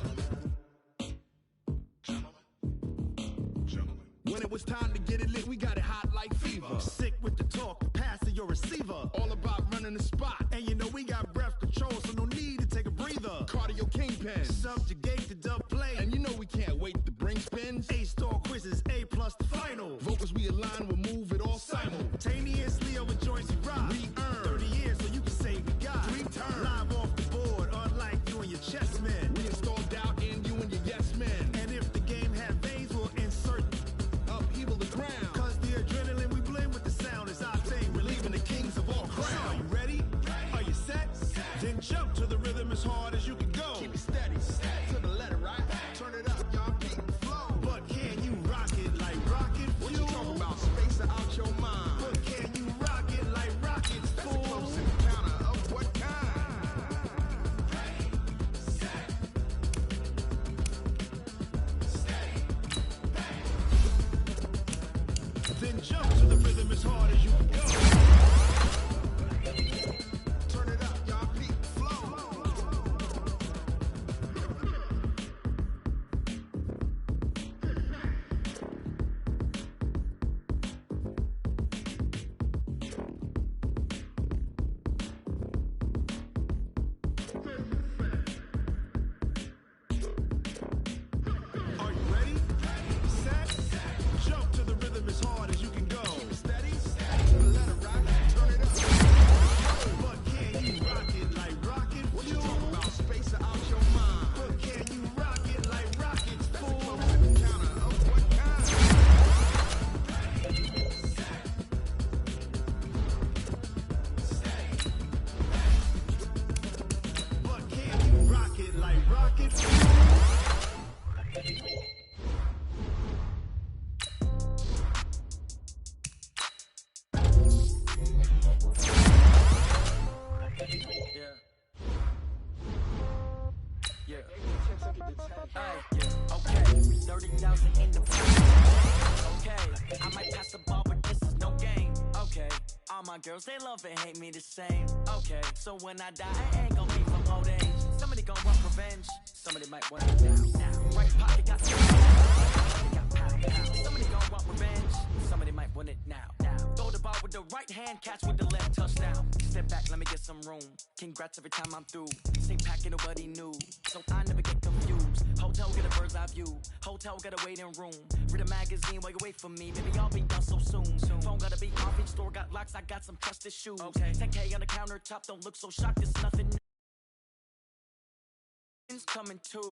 When it was time to get it lit, we got it hot like fever. Sick with the talk, pass to your receiver. All about running the spot, And you know we got breath control, so no need to take a breather. cardio kingpin. Subjugate the dub play. And you know we can't wait to bring spins. A-star quizzes, A+ the final. Vocals we align, we'll move it all Simultaneously over joints we rock. We earn 30 years, so you can say we got 3 turns. Live off the board, unlike you and your chess men. We install doubt in you and your yes men. And if the game had veins, we'll insert Upheaval the ground. Cause the adrenaline we blend with the sound is our thing, relieving the kings of all crowns. Are you ready? Are you set? Then jump to the rhythm as hard as you can go. Keep it steady, to the letter right. Turn it up, y'all keep it flow. But can you rock it like rocket What fuel? you talking about, spacer out your mind? But can you rock it like rockets, That's a fool? close encounter of what kind? Then jump to the rhythm as hard as you can go. Turn it up, y'all keep it flow. Are you ready? Set, jump to the rhythm as hard as you can go. Steady, to the letter right. Turn it up. But can you rock it like rocket What you fuel? talking about, spacer out your mind? But can you rock it like rockets, That's a fool? close encounter of what kind? But can you rock it like rocket fuel? Yeah. Hey, yeah. Okay. 30,000 in the bank. Okay. I might pass the ball, but this is no game. Okay. All my girls, they love and hate me the same. Okay. So when I die, I ain't gonna be from old age. Somebody gon' want revenge. Somebody might want it now. Right pocket got somebody gon' want revenge. Somebody might want it now. Throw the ball with the right hand, catch with the left, touchdown. Step back, let me get some room. Congrats every time I'm through. Same packet, nobody knew. So I never get confused. Hotel, get a bird's eye view. Hotel, get a waiting room. Read a magazine while you wait for me. Maybe I'll be done so soon. Phone gotta be off, each store got locks. I got some trusted shoes. 10K on the countertop, don't look so shocked, it's nothing. Coming too.